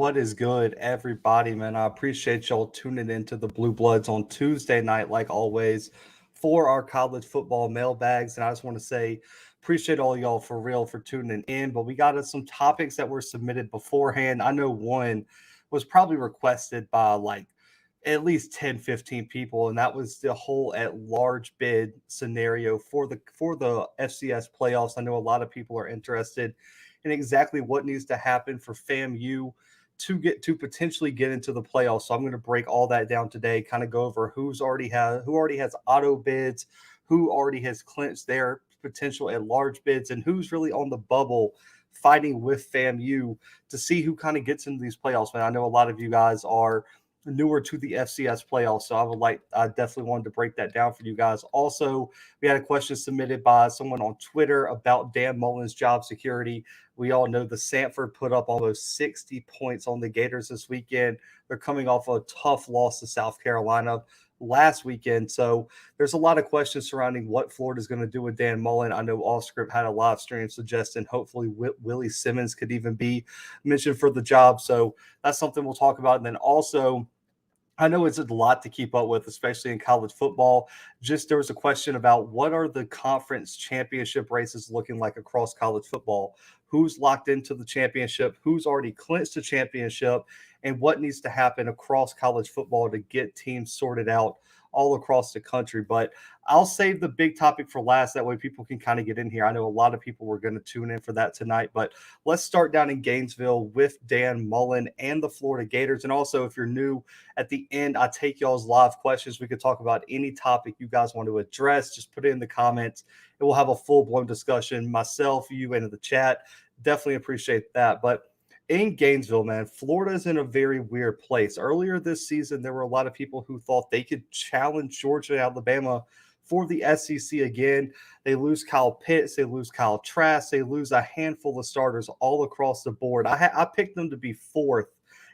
What is good, everybody, man? I appreciate y'all tuning into the Blue Bloods on Tuesday night, like always, for our college football mailbags. And I just want to say, appreciate all y'all for real for tuning in. But we got us some topics that were submitted beforehand. I know one was probably requested by like at least 10, 15 people, and that was the whole at large bid scenario for the FCS playoffs. I know a lot of people are interested in exactly what needs to happen for FAMU to potentially get into the playoffs. So I'm going to break all that down today, kind of go over who already has auto bids, who already has clinched their potential at large bids, and who's really on the bubble fighting with FAMU to see who kind of gets into these playoffs. Man, I know a lot of you guys are newer to the FCS playoffs, so I definitely wanted to break that down for you guys. Also, we had a question submitted by someone on Twitter about Dan Mullen's job security. We all know the Sanford put up almost 60 points on the Gators this weekend. They're coming off a tough loss to South Carolina last weekend. So there's a lot of questions surrounding what Florida's going to do with Dan Mullen. I know Offscript had a live stream suggesting hopefully Willie Simmons could even be mentioned for the job. So that's something we'll talk about. And then also, I know it's a lot to keep up with, especially in college football. Just there was a question about what are the conference championship races looking like across college football? Who's locked into the championship? Who's already clinched the championship? And what needs to happen across college football to get teams sorted out all across the country? But I'll save the big topic for last. That way people can kind of get in here. I know a lot of people were going to tune in for that tonight. But let's start down in Gainesville with Dan Mullen and the Florida Gators. And also, if you're new, at the end, I take y'all's live questions. We could talk about any topic you guys want to address. Just put it in the comments, and we'll have a full-blown discussion, myself, you, and in the chat. Definitely appreciate that. But in Gainesville, man, Florida's in a very weird place. Earlier this season, there were a lot of people who thought they could challenge Georgia and Alabama for the SEC again. They lose Kyle Pitts, they lose Kyle Trask, they lose a handful of starters all across the board. I picked them to be fourth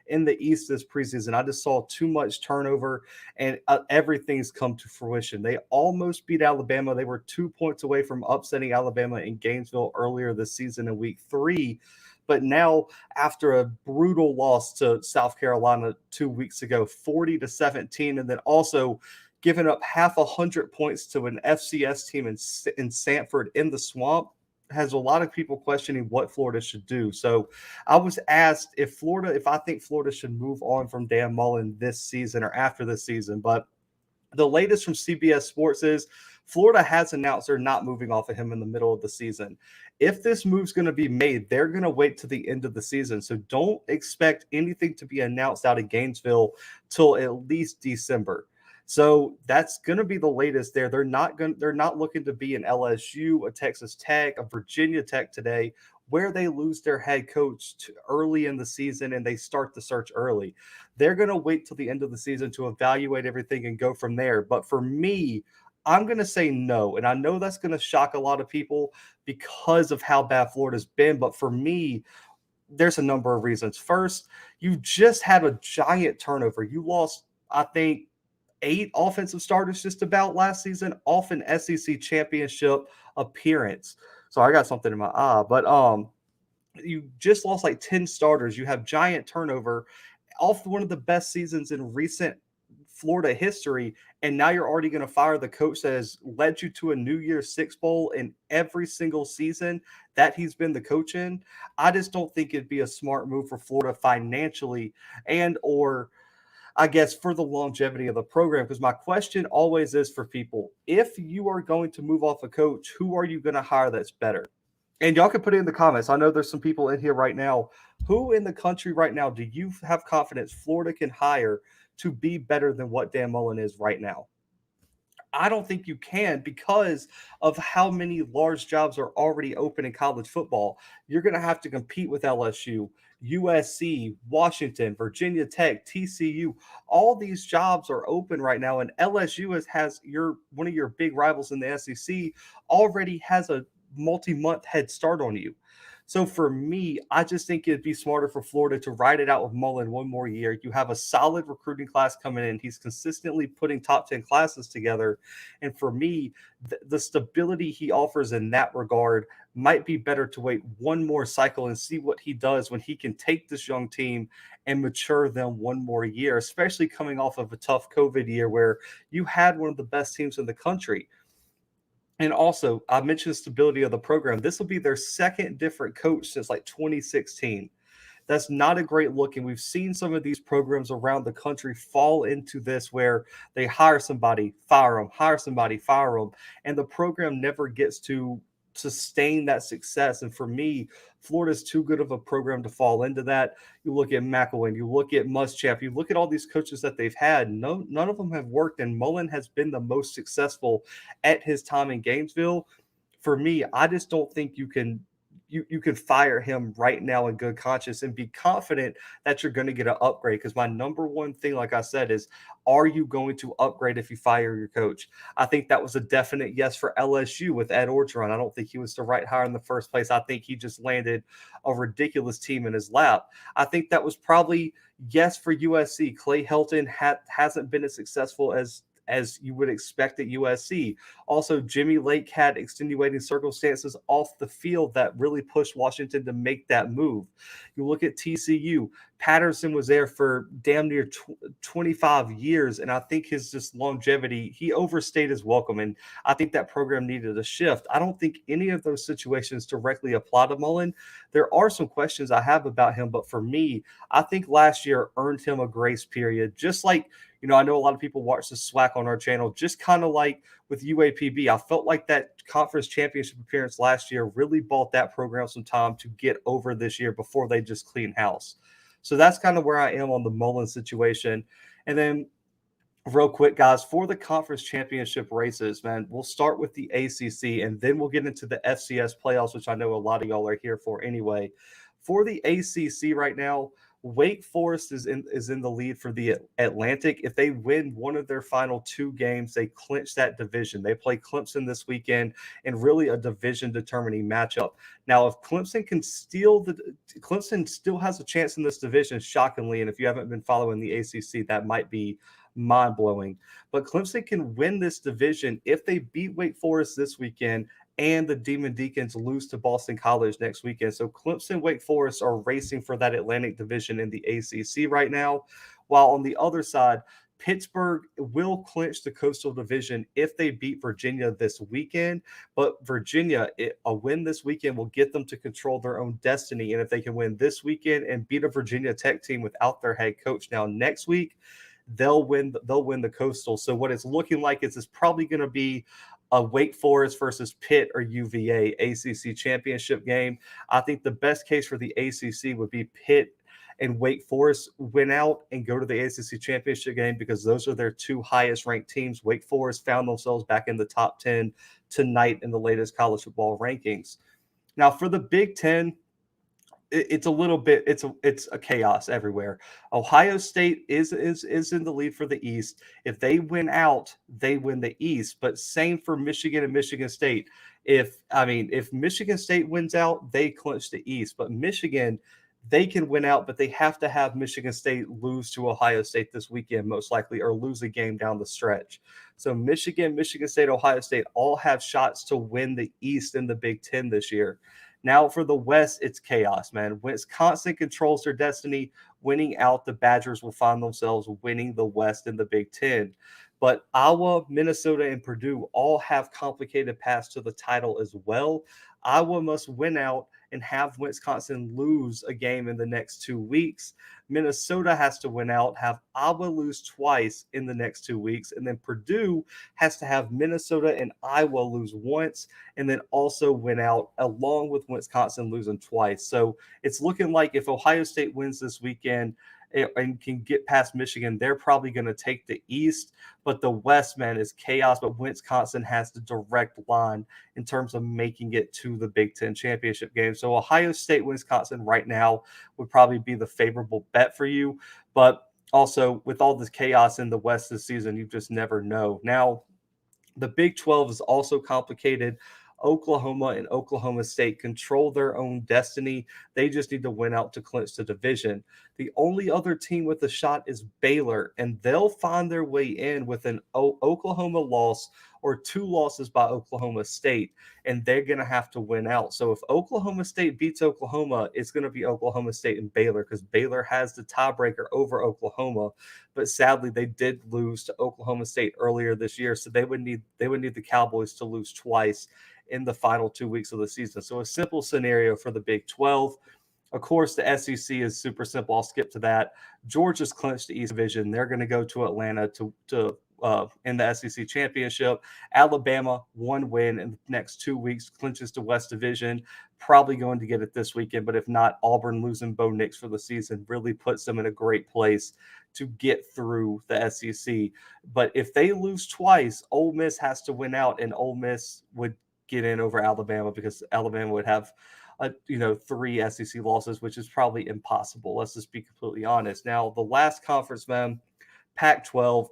in the East this preseason. I just saw too much turnover, and everything's come to fruition. They almost beat Alabama. They were 2 points away from upsetting Alabama in Gainesville earlier this season in week 3. But now, after a brutal loss to South Carolina 2 weeks ago, 40-17, and then also giving up 100 points to an FCS team in Sanford in the swamp, has a lot of people questioning what Florida should do. So I was asked if I think Florida should move on from Dan Mullen this season or after this season. But the latest from CBS Sports is Florida has announced they're not moving off of him in the middle of the season. If this move's going to be made, they're going to wait to the end of the season. So don't expect anything to be announced out of Gainesville till at least December. So that's going to be the latest there. They're not looking to be an LSU, a Texas Tech, a Virginia Tech today, where they lose their head coach early in the season and they start the search early. They're going to wait till the end of the season to evaluate everything and go from there. But for me, I'm going to say no. And I know that's going to shock a lot of people because of how bad Florida's been. But for me, there's a number of reasons. First, you just had a giant turnover. You lost, I think, 8 offensive starters just about last season off an SEC championship appearance. So I got something in my eye, but you just lost like 10 starters. You have giant turnover off one of the best seasons in recent Florida history, and now you're already going to fire the coach that has led you to a New Year's Six Bowl in every single season that he's been the coach in. I just don't think it'd be a smart move for Florida financially and or I guess for the longevity of the program, because my question always is for people, if you are going to move off a coach, who are you going to hire that's better? And y'all can put it in the comments. I know there's some people in here right now. Who in the country right now do you have confidence Florida can hire to be better than what Dan Mullen is right now? I don't think you can because of how many large jobs are already open in college football. You're going to have to compete with LSU, USC, Washington, Virginia Tech, TCU. All these jobs are open right now, and LSU has one of your big rivals in the SEC already has a multi-month head start on you. So for me, I just think it'd be smarter for Florida to ride it out with Mullen one more year. You have a solid recruiting class coming in. He's consistently putting top 10 classes together. And for me, the stability he offers in that regard might be better to wait one more cycle and see what he does when he can take this young team and mature them one more year, especially coming off of a tough COVID year where you had one of the best teams in the country. And also, I mentioned the stability of the program. This will be their second different coach since like 2016. That's not a great look. And we've seen some of these programs around the country fall into this where they hire somebody, fire them, hire somebody, fire them. And the program never gets to sustain that success. And for me, Florida's too good of a program to fall into that. You look at McElwain, you look at Muschamp, you look at all these coaches that they've had. None of them have worked. And Mullen has been the most successful at his time in Gainesville. For me, I just don't think you can fire him right now in good conscience and be confident that you're going to get an upgrade. Because my number one thing, like I said, is are you going to upgrade if you fire your coach? I think that was a definite yes for LSU with Ed Orgeron. I don't think he was the right hire in the first place. I think he just landed a ridiculous team in his lap. I think that was probably yes for USC. Clay Helton hasn't been as successful as you would expect at USC. Also, Jimmy Lake had extenuating circumstances off the field that really pushed Washington to make that move. You look at TCU, Patterson was there for damn near 25 years, and I think his just longevity, he overstayed his welcome, and I think that program needed a shift. I don't think any of those situations directly apply to Mullen. There are some questions I have about him, but for me, I think last year earned him a grace period, just like I know a lot of people watch the SWAC on our channel, just kind of like with UAPB. I felt like that conference championship appearance last year really bought that program some time to get over this year before they just clean house. So that's kind of where I am on the Mullen situation. And then real quick, guys, for the conference championship races, man, we'll start with the ACC and then we'll get into the FCS playoffs, which I know a lot of y'all are here for anyway. For the ACC right now, Wake Forest is in the lead for the Atlantic. If they win one of their final two games, they clinch that division. They play Clemson this weekend in really a division determining matchup. Now, if Clemson still has a chance in this division, shockingly, and if you haven't been following the ACC, that might be mind-blowing. But Clemson can win this division if they beat Wake Forest this weekend and the Demon Deacons lose to Boston College next weekend. So Clemson, Wake Forest are racing for that Atlantic division in the ACC right now. While on the other side, Pittsburgh will clinch the Coastal Division if they beat Virginia this weekend. But Virginia, a win this weekend will get them to control their own destiny. And if they can win this weekend and beat a Virginia Tech team without their head coach now next week, they'll win the Coastal. So what it's looking like is it's probably going to be a Wake Forest versus Pitt or UVA ACC championship game. I think the best case for the ACC would be Pitt and Wake Forest win out and go to the ACC championship game because those are their two highest ranked teams. Wake Forest found themselves back in the top 10 tonight in the latest college football rankings. Now for the Big Ten, it's a little bit it's a chaos everywhere. Ohio State is in the lead for the East. If they win out, they win the East. But same for Michigan and Michigan State. If Michigan State wins out, they clinch the East. But Michigan, they can win out, but they have to have Michigan State lose to Ohio State this weekend, most likely, or lose a game down the stretch. So Michigan, Michigan State, Ohio State all have shots to win the East in the Big Ten this year. Now for the West, it's chaos, man. Wisconsin controls their destiny. Winning out, the Badgers will find themselves winning the West in the Big Ten. But Iowa, Minnesota, and Purdue all have complicated paths to the title as well. Iowa must win out and have Wisconsin lose a game in the next 2 weeks. Minnesota has to win out, have Iowa lose twice in the next 2 weeks, and then Purdue has to have Minnesota and Iowa lose once, and then also win out along with Wisconsin losing twice. So it's looking like if Ohio State wins this weekend and can get past Michigan, they're probably going to take the East. But the West, man, is chaos. But Wisconsin has the direct line in terms of making it to the Big Ten championship game. So Ohio State, Wisconsin right now would probably be the favorable bet for you. But also with all this chaos in the West this season, you just never know. Now, the Big 12 is also complicated. Oklahoma and Oklahoma State control their own destiny. They just need to win out to clinch the division. The only other team with a shot is Baylor, and they'll find their way in with an Oklahoma loss or 2 losses by Oklahoma State, and they're going to have to win out. So if Oklahoma State beats Oklahoma, it's going to be Oklahoma State and Baylor, because Baylor has the tiebreaker over Oklahoma. But sadly, they did lose to Oklahoma State earlier this year, so they would need the Cowboys to lose twice in the final 2 weeks of the season. So a simple scenario for the Big 12. Of course, the SEC is super simple. I'll skip to that. Georgia's clinched the East Division. They're going to go to Atlanta to in the SEC championship. Alabama, 1 win in the next 2 weeks, clinches the West Division. Probably going to get it this weekend, but if not, Auburn losing Bo Nix for the season really puts them in a great place to get through the SEC. But if they lose twice, Ole Miss has to win out, and Ole Miss would get in over Alabama, because Alabama would have 3 SEC losses, which is probably impossible. Let's just be completely honest. Now, the last conference, man, Pac-12,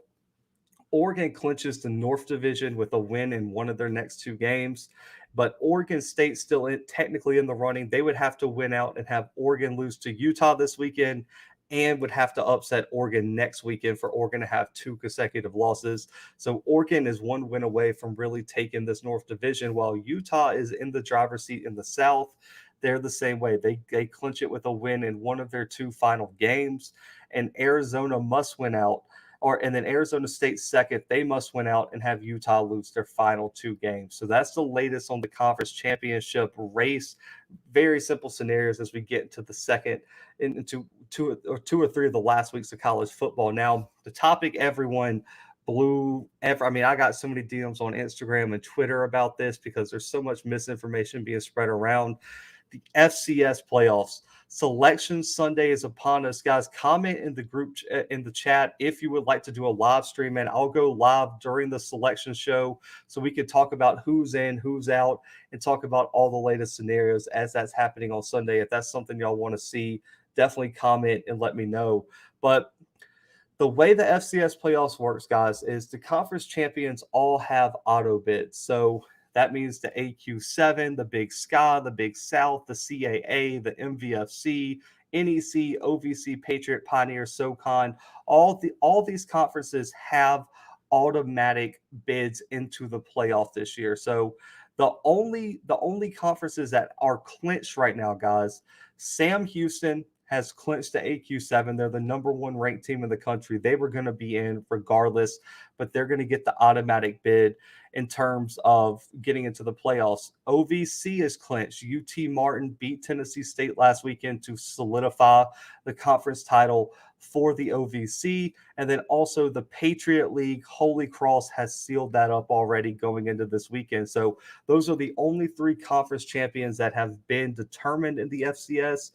Oregon clinches the North Division with a win in one of their next 2 games, but Oregon State's still technically in the running. They would have to win out and have Oregon lose to Utah this weekend, and would have to upset Oregon next weekend for Oregon to have 2 consecutive losses. So Oregon is 1 win away from really taking this North Division, while Utah is in the driver's seat in the South. They're the same way. They clinch it with a win in one of their 2 final games, and Arizona must win out. And then Arizona State's second, they must win out and have Utah lose their final 2 games. So that's the latest on the conference championship race. Very simple scenarios as we get into the second, into 2 or 3 of the last weeks of college football. Now, the topic everyone I got so many DMs on Instagram and Twitter about this, because there's so much misinformation being spread around. The FCS playoffs. Selection Sunday is upon us, guys. Comment in the group, in the chat, if you would like to do a live stream, and I'll go live during the selection show so we can talk about who's in, who's out, and talk about all the latest scenarios as that's happening on Sunday. If that's something y'all want to see, definitely comment and let me know. But the way the FCS playoffs works, guys, is the conference champions all have auto bids. So that means the AQ7, the Big Sky, the Big South, the CAA, the MVFC, NEC, OVC, Patriot, Pioneer, SoCon. All these conferences have automatic bids into the playoff this year. So the only conferences that are clinched right now, guys, Sam Houston has clinched the AQ7. They're the number 1 ranked team in the country. They were going to be in regardless, but they're going to get the automatic bid in terms of getting into the playoffs. OVC is clinched. UT Martin beat Tennessee State last weekend to solidify the conference title for the OVC. And then also the Patriot League, Holy Cross, has sealed that up already going into this weekend. So those are the only 3 conference champions that have been determined in the FCS,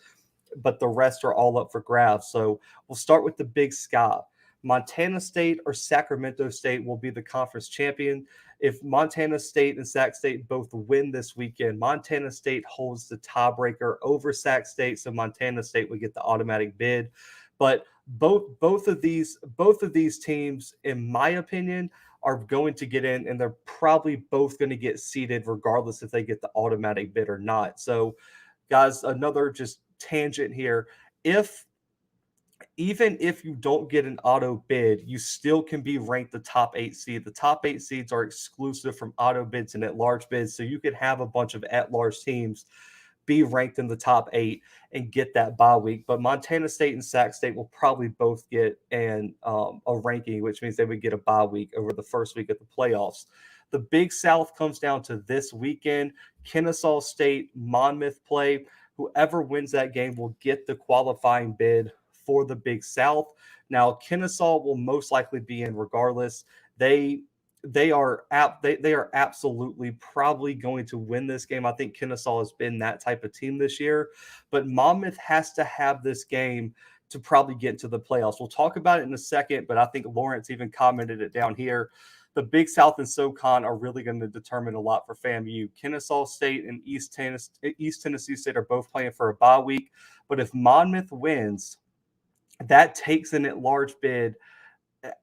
but the rest are all up for grabs. So we'll start with the Big Sky. Montana State or Sacramento State will be the conference champion. If Montana State and Sac State both win this weekend, Montana State holds the tiebreaker over Sac State, so Montana State would get the automatic bid. But both of these teams, in my opinion, are going to get in, and they're probably both going to get seeded regardless if they get the automatic bid or not. So, guys, another just tangent here. Even if you don't get an auto bid, you still can be ranked the top 8 seed. The top 8 seeds are exclusive from auto bids and at-large bids, so you could have a bunch of at-large teams be ranked in the top 8 and get that bye week. But Montana State and Sac State will probably both get a ranking, which means they would get a bye week over the first week of the playoffs. The Big South comes down to this weekend. Kennesaw State, Monmouth play. Whoever wins that game will get the qualifying bid for the Big South. Now, Kennesaw will most likely be in regardless. They are absolutely probably going to win this game. I think Kennesaw has been that type of team this year, but Monmouth has to have this game to probably get into the playoffs. We'll talk about it in a second, but I think Lawrence even commented it down here. The Big South and SoCon are really going to determine a lot for FAMU. Kennesaw State and East Tennessee State are both playing for a bye week, but if Monmouth wins, that takes an at-large bid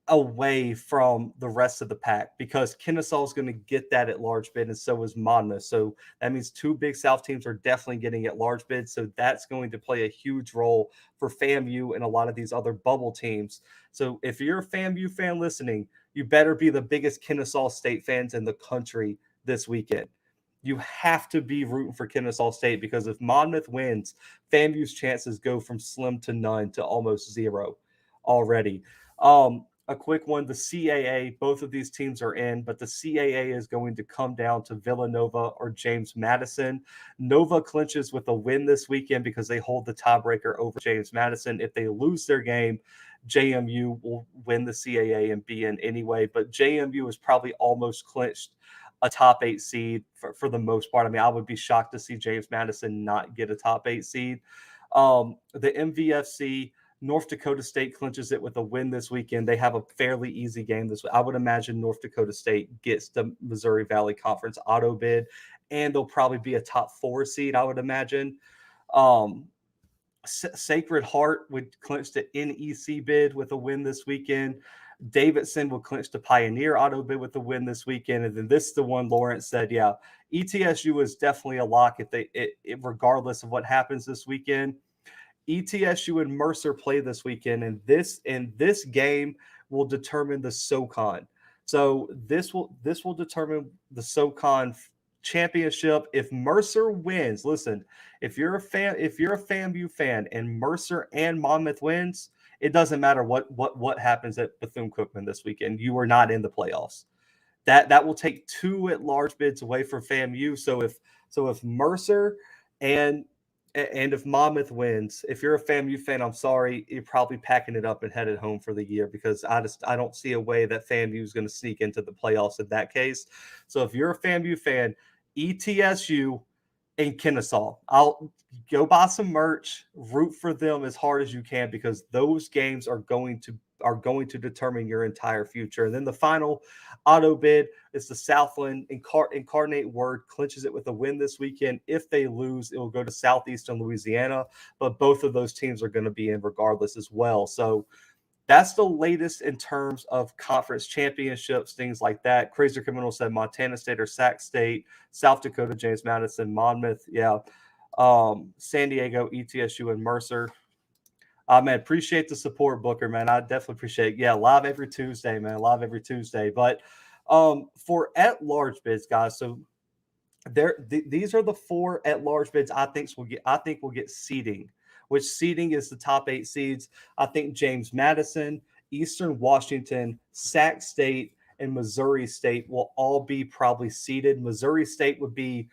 away from the rest of the pack because Kennesaw is going to get that at large bid, and so is Monmouth. So that means two Big South teams are definitely getting at large bid. So that's going to play a huge role for FAMU and a lot of these other bubble teams. So if you're a FAMU fan listening, you better be the biggest Kennesaw State fans in the country this weekend. You have to be rooting for Kennesaw State because if Monmouth wins, FAMU's chances go from slim to none to almost zero already. A quick one, the CAA, both of these teams are in, but the CAA is going to come down to Villanova or James Madison. Nova clinches with a win this weekend because they hold the tiebreaker over James Madison. If they lose their game, JMU will win the CAA and be in anyway, but JMU is probably almost clinched a top 8 seed for the most part. I mean, I would be shocked to see James Madison not get a top 8 seed. The MVFC, North Dakota State clinches it with a win this weekend. They have a fairly easy game this week. I would imagine North Dakota State gets the Missouri Valley Conference auto bid, and they'll probably be a top 4 seed, I would imagine. Sacred Heart would clinch the NEC bid with a win this weekend. Davidson will clinch the Pioneer auto bid with the win this weekend. And then this is the one Lawrence said, yeah, ETSU is definitely a lock regardless of what happens this weekend. ETSU and Mercer play this weekend, and this game will determine the SoCon. So this will determine the SoCon championship. If Mercer wins, listen, if you're a FAMU fan and Mercer and Monmouth wins, it doesn't matter what happens at Bethune-Cookman this weekend. You are not in the playoffs. That will take 2 at-large bids away from FAMU. So if Mercer and if Monmouth wins, if you're a FAMU fan, I'm sorry, you're probably packing it up and headed home for the year because I don't see a way that FAMU is going to sneak into the playoffs in that case. So if you're a FAMU fan, ETSU and Kennesaw, I'll go buy some merch, root for them as hard as you can because those games are going to determine your entire future. And then the final auto bid is the Southland. Incarnate Word clinches it with a win this weekend. If they lose, it will go to Southeastern Louisiana, but both of those teams are going to be in regardless as well. So that's the latest in terms of conference championships, things like that. Crazy Criminal said Montana State or Sac State, South Dakota, James Madison, Monmouth. Yeah. San Diego, ETSU, and Mercer. Man, appreciate the support, Booker, man. I definitely appreciate it. Yeah, live every Tuesday, man. Live every Tuesday. But for at-large bids, guys, so these are the 4 at-large bids I think will get seeding, which seeding is the top 8 seeds. I think James Madison, Eastern Washington, Sac State, and Missouri State will all be probably seeded. Missouri State would be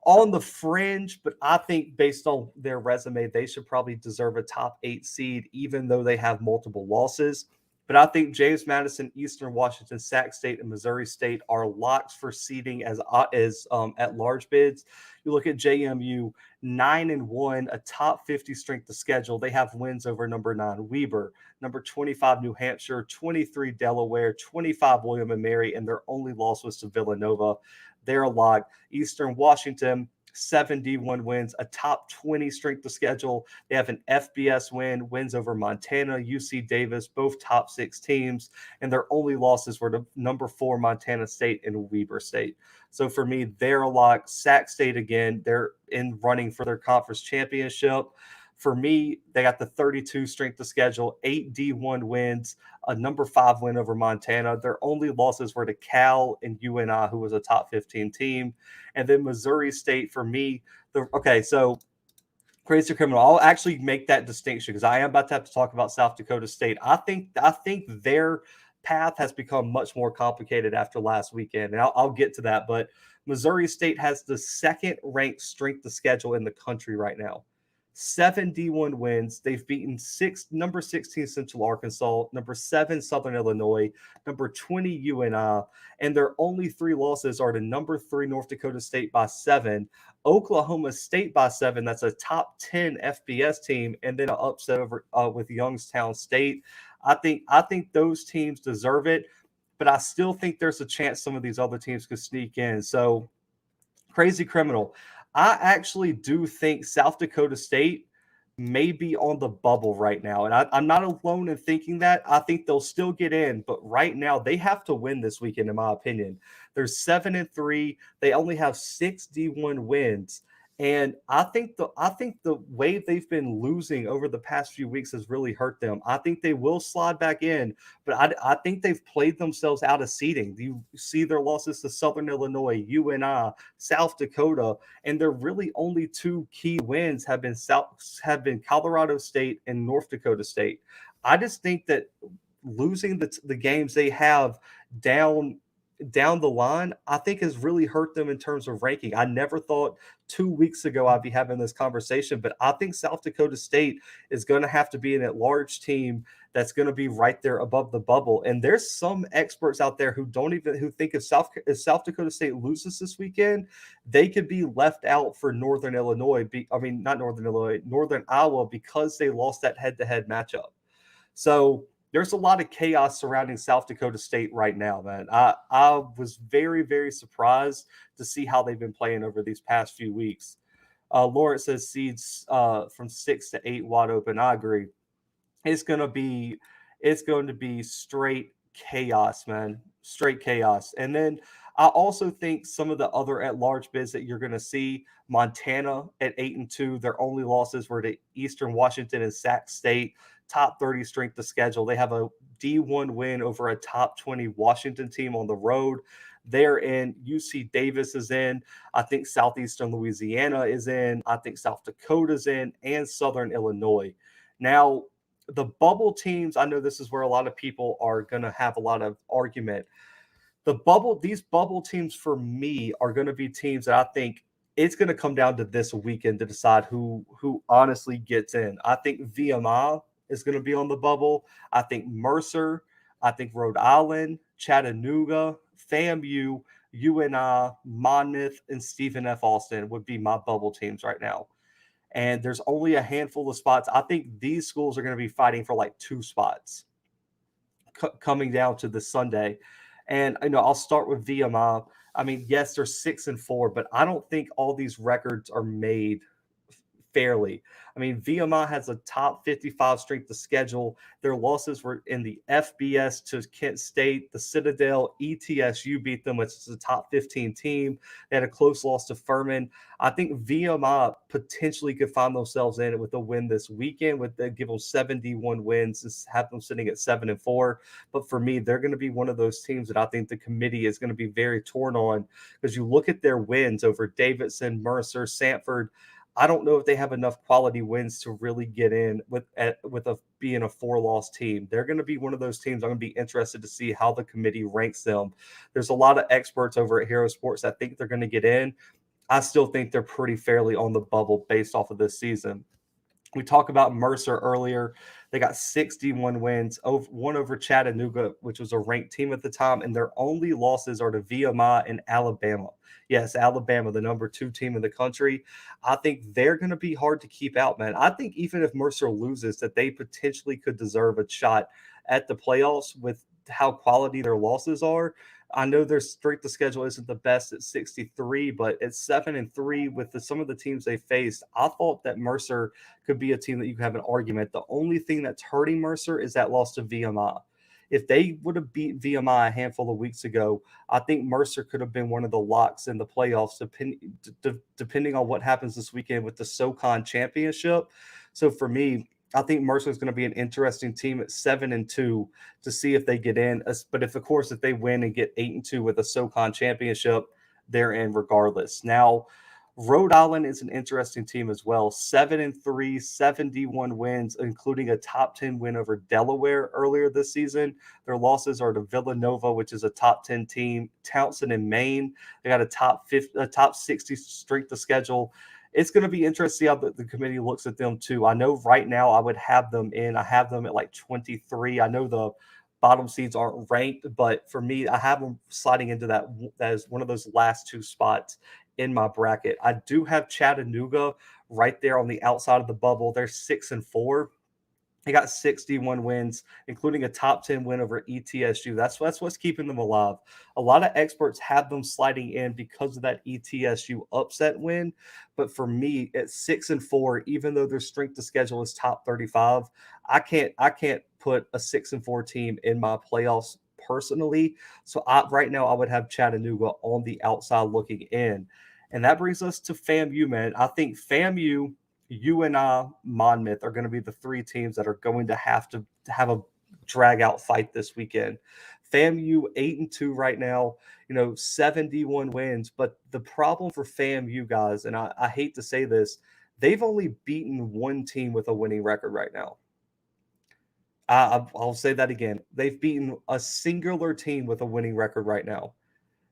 on the fringe, but I think based on their resume, they should probably deserve a top 8 seed, even though they have multiple losses. But I think James Madison, Eastern Washington, Sac State, and Missouri State are locks for seeding as at large bids. You look at JMU, 9-1, a top 50 strength of schedule. They have wins over number 9 Weber, number 25 New Hampshire, 23 Delaware, 25 William and Mary, and their only loss was to Villanova. They're a lock. Eastern Washington, 71 wins, a top 20 strength of schedule. They have an FBS win, wins over Montana, UC Davis, both top 6 teams, and their only losses were to number 4 Montana State and Weber State. So for me, they're a lock. Sac State, again, they're in running for their conference championship. For me, they got the 32 strength of schedule, 8 D1 wins, a number 5 win over Montana. Their only losses were to Cal and UNI, who was a top 15 team. And then Missouri State, for me, so Crazy Criminal, I'll actually make that distinction because I am about to have to talk about South Dakota State. I think their path has become much more complicated after last weekend, and I'll get to that. But Missouri State has the 2nd-ranked strength of schedule in the country right now. 7 D1 wins. They've beaten number 16 Central Arkansas, number 7 Southern Illinois, number 20 UNI, and their only 3 losses are to number 3 North Dakota State by 7, Oklahoma State by 7. That's a top 10 FBS team, and then an upset over with Youngstown State. I think those teams deserve it, but I still think there's a chance some of these other teams could sneak in. So, Crazy Criminal, I actually do think South Dakota State may be on the bubble right now. And I'm not alone in thinking that. I think they'll still get in, but right now they have to win this weekend, in my opinion. They're 7-3. They only have 6 D1 wins. And I think the way they've been losing over the past few weeks has really hurt them. I think they will slide back in, but I think they've played themselves out of seeding. You see their losses to Southern Illinois, UNI, South Dakota, and their really only 2 key wins have been Colorado State and North Dakota State. I just think that losing the games they have down down the line, I think has really hurt them in terms of ranking. I never thought 2 weeks ago I'd be having this conversation, but I think South Dakota State is going to have to be an at-large team that's going to be right there above the bubble. And there's some experts out there who think if South Dakota State loses this weekend, they could be left out for Northern Illinois. Not Northern Illinois, Northern Iowa, because they lost that head-to-head matchup. So there's a lot of chaos surrounding South Dakota State right now, man. I was very, very surprised to see how they've been playing over these past few weeks. Lawrence says seeds from 6 to 8 wide open. I agree. It's going to be straight chaos, man. Straight chaos. And then I also think some of the other at-large bids that you're going to see, Montana at 8-2, their only losses were to Eastern Washington and Sac State, top 30 strength of schedule. They have a D1 win over a top 20 Washington team on the road. They're in. UC Davis is in. I think Southeastern Louisiana is in. I think South Dakota's in, and Southern Illinois. Now, the bubble teams, I know this is where a lot of people are going to have a lot of argument. These bubble teams for me are going to be teams that I think it's going to come down to this weekend to decide who honestly gets in. I think VMI is going to be on the bubble. I think Mercer, I think Rhode Island, Chattanooga, FAMU, UNI, Monmouth, and Stephen F. Austin would be my bubble teams right now. And there's only a handful of spots. I think these schools are going to be fighting for like 2 spots coming down to this Sunday. And I'll start with VMI. I mean, yes, they're 6-4, but I don't think all these records are made fairly. I mean, VMI has a top 55 strength of schedule. Their losses were in the FBS to Kent State, the Citadel, ETSU beat them, which is a top 15 team. They had a close loss to Furman. I think VMI potentially could find themselves in it with a win this weekend. With the give them 71 wins, and have them sitting at 7-4. But for me, they're going to be one of those teams that I think the committee is going to be very torn on, because you look at their wins over Davidson, Mercer, Sanford. I don't know if they have enough quality wins to really get in being a 4-loss team. They're going to be one of those teams I'm going to be interested to see how the committee ranks them. There's a lot of experts over at Hero Sports that think they're going to get in. I still think they're pretty fairly on the bubble based off of this season. We talked about Mercer earlier. They got 61 wins, one over Chattanooga, which was a ranked team at the time, and their only losses are to VMI and Alabama. Yes, Alabama, the number 2 team in the country. I think they're going to be hard to keep out, man. I think even if Mercer loses, that they potentially could deserve a shot at the playoffs with how quality their losses are. I know their strength of schedule isn't the best at 63, but at 7-3 with some of the teams they faced, I thought that Mercer could be a team that you could have an argument. The only thing that's hurting Mercer is that loss to VMI. If they would have beat VMI a handful of weeks ago, I think Mercer could have been one of the locks in the playoffs, depending on what happens this weekend with the SoCon championship. So for me, I think Mercer is going to be an interesting team at 7-2 to see if they get in. But if they win and get 8-2 with a SoCon championship, they're in regardless. Now, Rhode Island is an interesting team as well. 7-3, 71 wins, including a top 10 win over Delaware earlier this season. Their losses are to Villanova, which is a top 10 team. Townsend and Maine, they got a top 60 strength of schedule. It's going to be interesting how the committee looks at them too. I know right now I would have them in. I have them at like 23. I know the bottom seeds aren't ranked, but for me, I have them sliding into that as one of those last 2 spots in my bracket. I do have Chattanooga right there on the outside of the bubble. They're 6-4. They got 61 wins, including a top 10 win over ETSU. That's what's keeping them alive. A lot of experts have them sliding in because of that ETSU upset win. But for me, at 6-4, even though their strength of schedule is top 35, I can't put a 6-4 team in my playoffs personally. So right now I would have Chattanooga on the outside looking in. And that brings us to FAMU, man. I think FAMU, UNI, Monmouth are going to be the three teams that are going to have a drag out fight this weekend. FAMU 8-2 right now, 71 wins. But the problem for FAMU guys, and I hate to say this, they've only beaten one team with a winning record right now. I'll say that again. They've beaten a singular team with a winning record right now.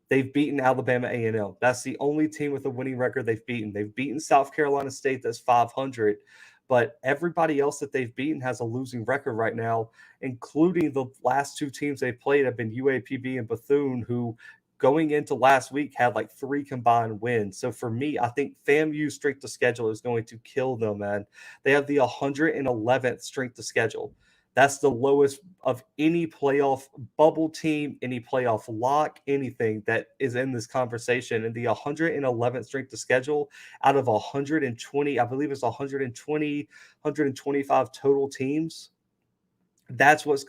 They've beaten Alabama A&M. That's the only team with a winning record they've beaten. They've beaten South Carolina State, that's 500. But everybody else that they've beaten has a losing record right now, including the last two teams they played have been UAPB and Bethune, who going into last week had like 3 combined wins. So for me, I think FAMU's strength of schedule is going to kill them, man. They have the 111th strength of schedule. That's the lowest of any playoff bubble team, any playoff lock, anything that is in this conversation. And the 111th strength of schedule out of 120, I believe it's 120, 125 total teams. That's what's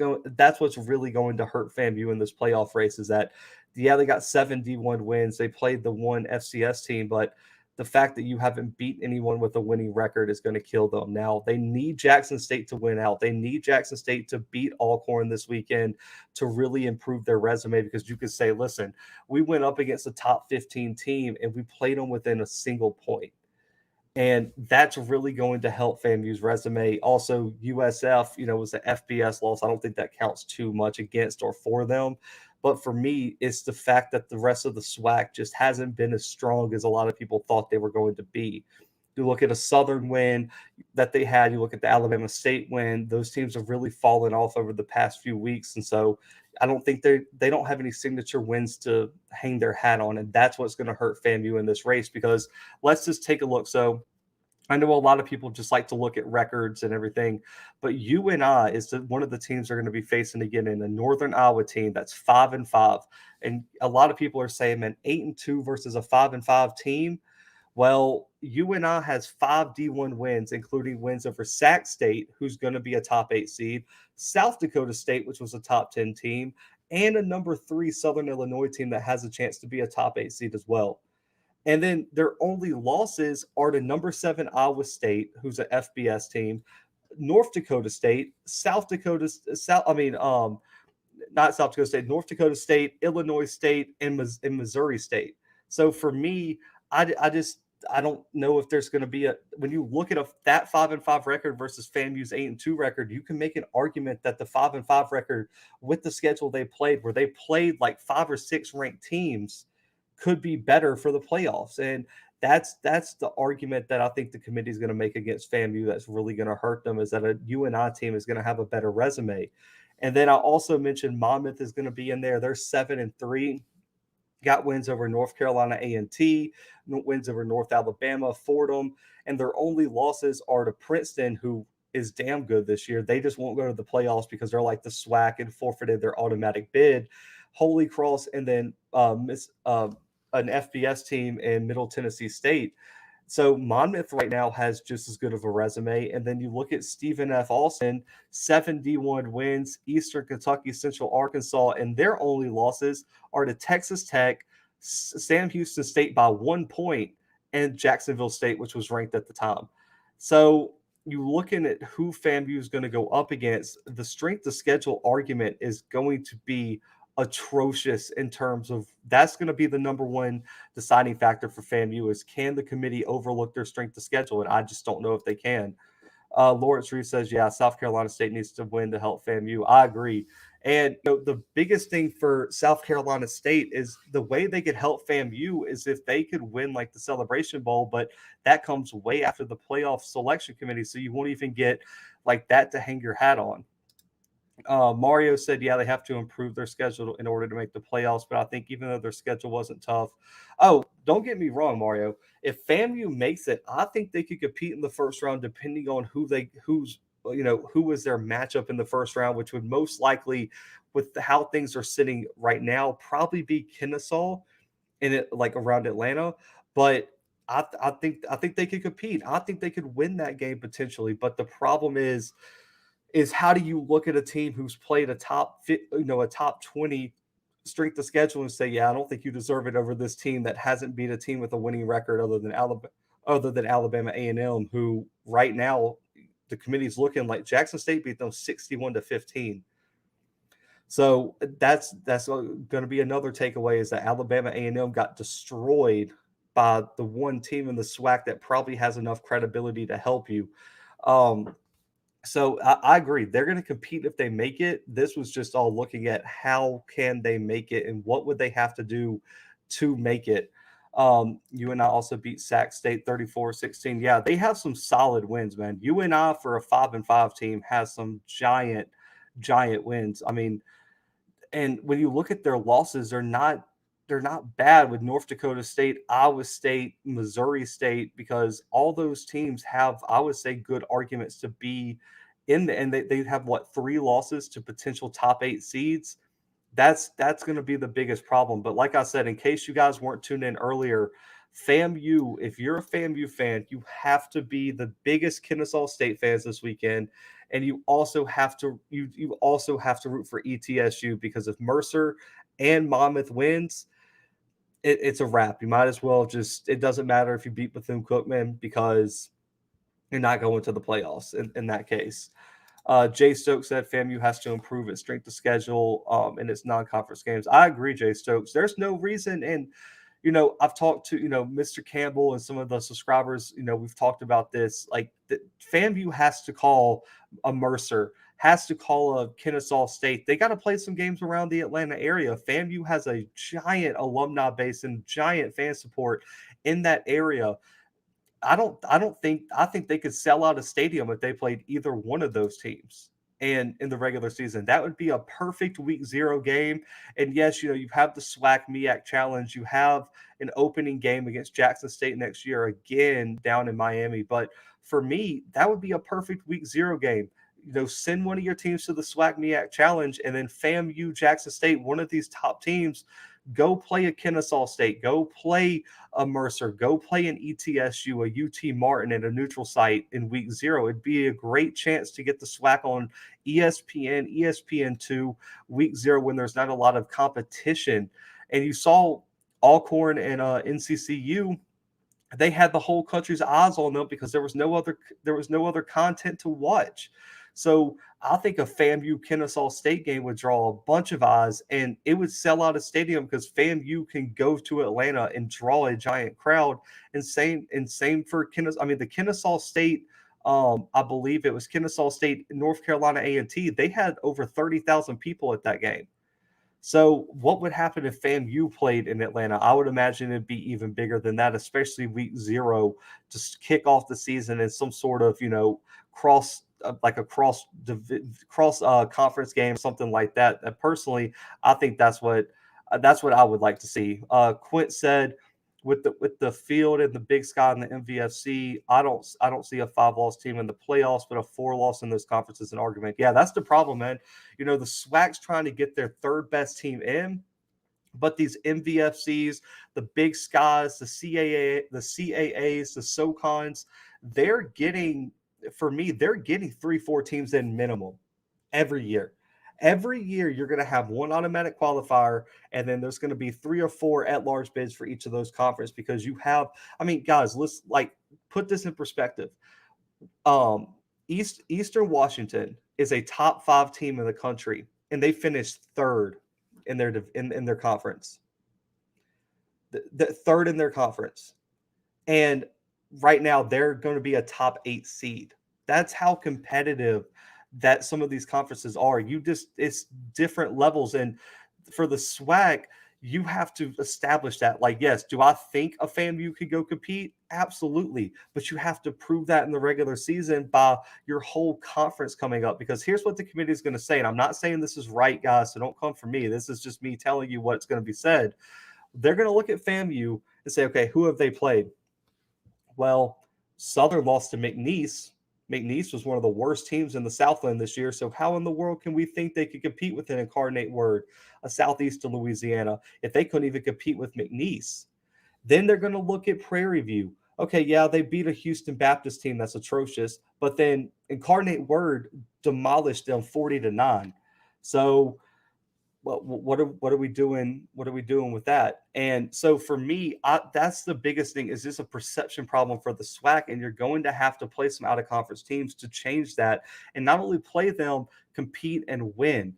really going to hurt FAMU in this playoff race is that, yeah, they got 71 wins. They played the one FCS team, but the fact that you haven't beat anyone with a winning record is going to kill them. Now, they need Jackson State to win out. They need Jackson State to beat Alcorn this weekend to really improve their resume, because you could say, listen, we went up against a top 15 team and we played them within a single point. And that's really going to help FAMU's resume. Also, USF, was an FBS loss. I don't think that counts too much against or for them. But for me, it's the fact that the rest of the SWAC just hasn't been as strong as a lot of people thought they were going to be. You look at a Southern win that they had, you look at the Alabama State win, those teams have really fallen off over the past few weeks. And so I don't think they don't have any signature wins to hang their hat on. And that's what's going to hurt FAMU in this race, because let's just take a look. So I know a lot of people just like to look at records and everything, but UNI is one of the teams they're going to be facing again in a Northern Iowa team that's 5-5. And a lot of people are saying, man, 8-2 versus a 5-5 team. Well, UNI has 5 D1 wins, including wins over Sac State, who's going to be a top 8 seed, South Dakota State, which was a top 10 team, and a number 3 Southern Illinois team that has a chance to be a top 8 seed as well. And then their only losses are to number 7 Iowa State, who's an FBS team, North Dakota State, not South Dakota State, North Dakota State, Illinois State, and Missouri State. So for me, I don't know if there's going to be when you look at that 5-5 record versus FAMU's 8-2 record, you can make an argument that the 5-5 record with the schedule they played, where they played like 5 or 6 ranked teams, could be better for the playoffs. And that's the argument that I think the committee is going to make against FAMU that's really going to hurt them, is that a UNI team is going to have a better resume. And then I also mentioned Monmouth is going to be in there. They're 7-3. Got wins over North Carolina A&T, wins over North Alabama, Fordham, and their only losses are to Princeton, who is damn good this year. They just won't go to the playoffs because they're like the SWAC and forfeited their automatic bid. Holy Cross, and then an FBS team in Middle Tennessee State. So Monmouth right now has just as good of a resume. And then you look at Stephen F. Austin, 71 wins, Eastern Kentucky, Central Arkansas, and their only losses are to Texas Tech, Sam Houston State by 1 point, and Jacksonville State, which was ranked at the time. So you looking at who FAMU is going to go up against, the strength of schedule argument is going to be atrocious in terms of that's going to be the number one deciding factor for FAMU is, can the committee overlook their strength of schedule? And I just don't know if they can. Lawrence Reed says, yeah, South Carolina State needs to win to help FAMU. I agree. And the biggest thing for South Carolina State is the way they could help FAMU is if they could win like the Celebration Bowl, but that comes way after the playoff selection committee. So you won't even get like that to hang your hat on. Mario said, yeah, they have to improve their schedule in order to make the playoffs. But I think even though their schedule wasn't tough, don't get me wrong, Mario. If FAMU makes it, I think they could compete in the first round depending on who's who was their matchup in the first round, which would most likely, with how things are sitting right now, probably be Kennesaw in it, like around Atlanta. But I think they could compete. I think they could win that game potentially. But the problem is how do you look at a team who's played a top 20 strength of schedule and say, yeah, I don't think you deserve it over this team that hasn't beat a team with a winning record other than Alabama A&M, who right now the committee's looking like Jackson State beat them 61-15. So that's going to be another takeaway, is that Alabama A&M got destroyed by the one team in the SWAC that probably has enough credibility to help you. So I agree. They're going to compete if they make it. This was just all looking at how can they make it and what would they have to do to make it. UNI also beat Sac State 34-16. Yeah, they have some solid wins, man. UNI, for a 5-5 team, has some giant wins. I mean, and when you look at their losses, they're not bad, with North Dakota State, Iowa State, Missouri State, because all those teams have, I would say, good arguments to be in the, and they have what, 3 losses to potential top 8 seeds. That's going to be the biggest problem. But like I said, in case you guys weren't tuned in earlier, FAMU, if you're a FAMU fan, you have to be the biggest Kennesaw State fans this weekend, and you also have to root for ETSU, because if Mercer and Monmouth wins, it's a wrap. You might as well it doesn't matter if you beat Bethune-Cookman, because you're not going to the playoffs in that case. Jay Stokes said FAMU has to improve its strength of schedule in its non-conference games. I agree, Jay Stokes. There's no reason, and I've talked to Mr. Campbell and some of the subscribers. We've talked about this. Like, FAMU has to call a Mercer, has to call a Kennesaw State. They got to play some games around the Atlanta area. FAMU has a giant alumni base and giant fan support in that area. I think they could sell out a stadium if they played either one of those teams. And in the regular season, that would be a perfect week 0 game. And yes, you have the SWAC MEAC challenge. You have an opening game against Jackson State next year, again down in Miami. But for me, that would be a perfect week 0 game. Send one of your teams to the SWAC MEAC challenge, and then FAMU, Jackson State, one of these top teams, go play a Kennesaw State, go play a Mercer, go play an ETSU, a UT Martin at a neutral site in week 0. It'd be a great chance to get the SWAC on ESPN, ESPN2, week 0, when there's not a lot of competition. And you saw Alcorn and NCCU, they had the whole country's eyes on them because there was no other content to watch. So I think a FAMU Kennesaw State game would draw a bunch of eyes, and it would sell out a stadium because FAMU can go to Atlanta and draw a giant crowd. And same for Kennesaw. I mean, the Kennesaw State, I believe it was Kennesaw State, North Carolina A&T. They had over 30,000 people at that game. So what would happen if FAMU played in Atlanta? I would imagine it'd be even bigger than that, especially week 0 to kick off the season in some sort of, cross conference game, something like that. Personally, I think that's what I would like to see. Quint said, with the field and the Big Sky and the MVFC, I don't see a 5-loss team in the playoffs, but a 4-loss in those conferences an argument. Yeah, that's the problem, man. The SWAC's trying to get their 3rd best team in, but these MVFCs, the Big Skies, the CAAs, the SoCons, they're getting 3-4 teams in minimum every year. Every year, you're going to have one automatic qualifier, and then there's going to be 3 or 4 at-large bids for each of those conferences, because you have, guys, let's put this in perspective. Eastern Washington is a top 5 team in the country, and they finished 3rd in their conference. The 3rd in their conference. And right now, they're going to be a top 8 seed. That's how competitive that some of these conferences are. It's different levels. And for the SWAC, you have to establish that. Yes, do I think a FAMU could go compete? Absolutely. But you have to prove that in the regular season by your whole conference coming up. Because here's what the committee is going to say. And I'm not saying this is right, guys, so don't come for me. This is just me telling you what's going to be said. They're going to look at FAMU and say, okay, who have they played? Well, Southern lost to McNeese. McNeese was one of the worst teams in the Southland this year. So how in the world can we think they could compete with an Incarnate Word, a Southeast of Louisiana, if they couldn't even compete with McNeese? Then they're going to look at Prairie View. Okay, yeah, they beat a Houston Baptist team that's atrocious, but then Incarnate Word demolished them 40-9. So what are we doing? What are we doing with that? And so for me, that's the biggest thing. Is this a perception problem for the SWAC? And you're going to have to play some out of conference teams to change that, and not only play them, compete and win.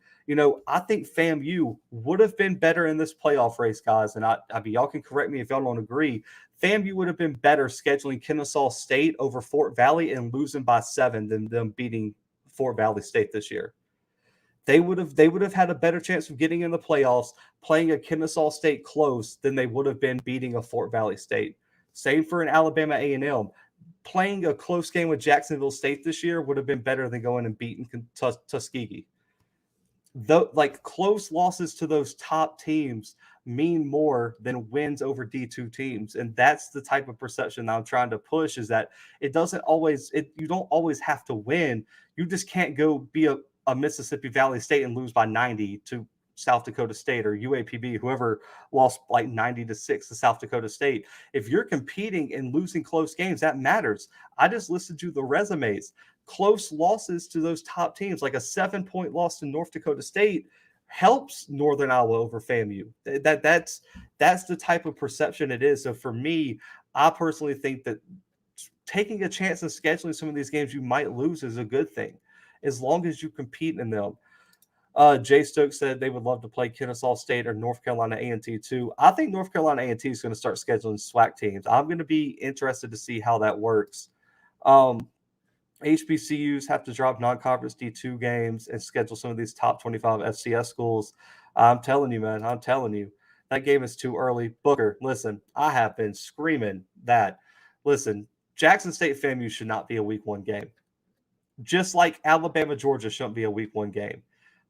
I think FAMU would have been better in this playoff race, guys. And I mean, y'all can correct me if y'all don't agree. FAMU would have been better scheduling Kennesaw State over Fort Valley and losing by 7 than them beating Fort Valley State this year. They would have had a better chance of getting in the playoffs playing a Kennesaw State close than they would have been beating a Fort Valley State. Same for an Alabama A&M. Playing a close game with Jacksonville State this year would have been better than going and beating Tuskegee. Close losses to those top teams mean more than wins over D2 teams. And that's the type of perception that I'm trying to push, is that you don't always have to win. You just can't go be a Mississippi Valley State and lose by 90 to South Dakota State, or UAPB, whoever lost like 90-6 to South Dakota State. If you're competing and losing close games, that matters. I just listed you the resumes. Close losses to those top teams, like a 7-point loss to North Dakota State, helps Northern Iowa over FAMU. That's the type of perception it is. So for me, I personally think that taking a chance in scheduling some of these games you might lose is a good thing, as long as you compete in them. Jay Stokes said they would love to play Kennesaw State or North Carolina A&T too. I think North Carolina A&T is going to start scheduling SWAC teams. I'm going to be interested to see how that works. HBCUs have to drop non-conference D2 games and schedule some of these top 25 FCS schools. I'm telling you, man. I'm telling you. That game is too early. Booker, listen, I have been screaming that. Listen, Jackson State FAMU should not be a week 1 game. Just like Alabama, Georgia shouldn't be a week 1 game.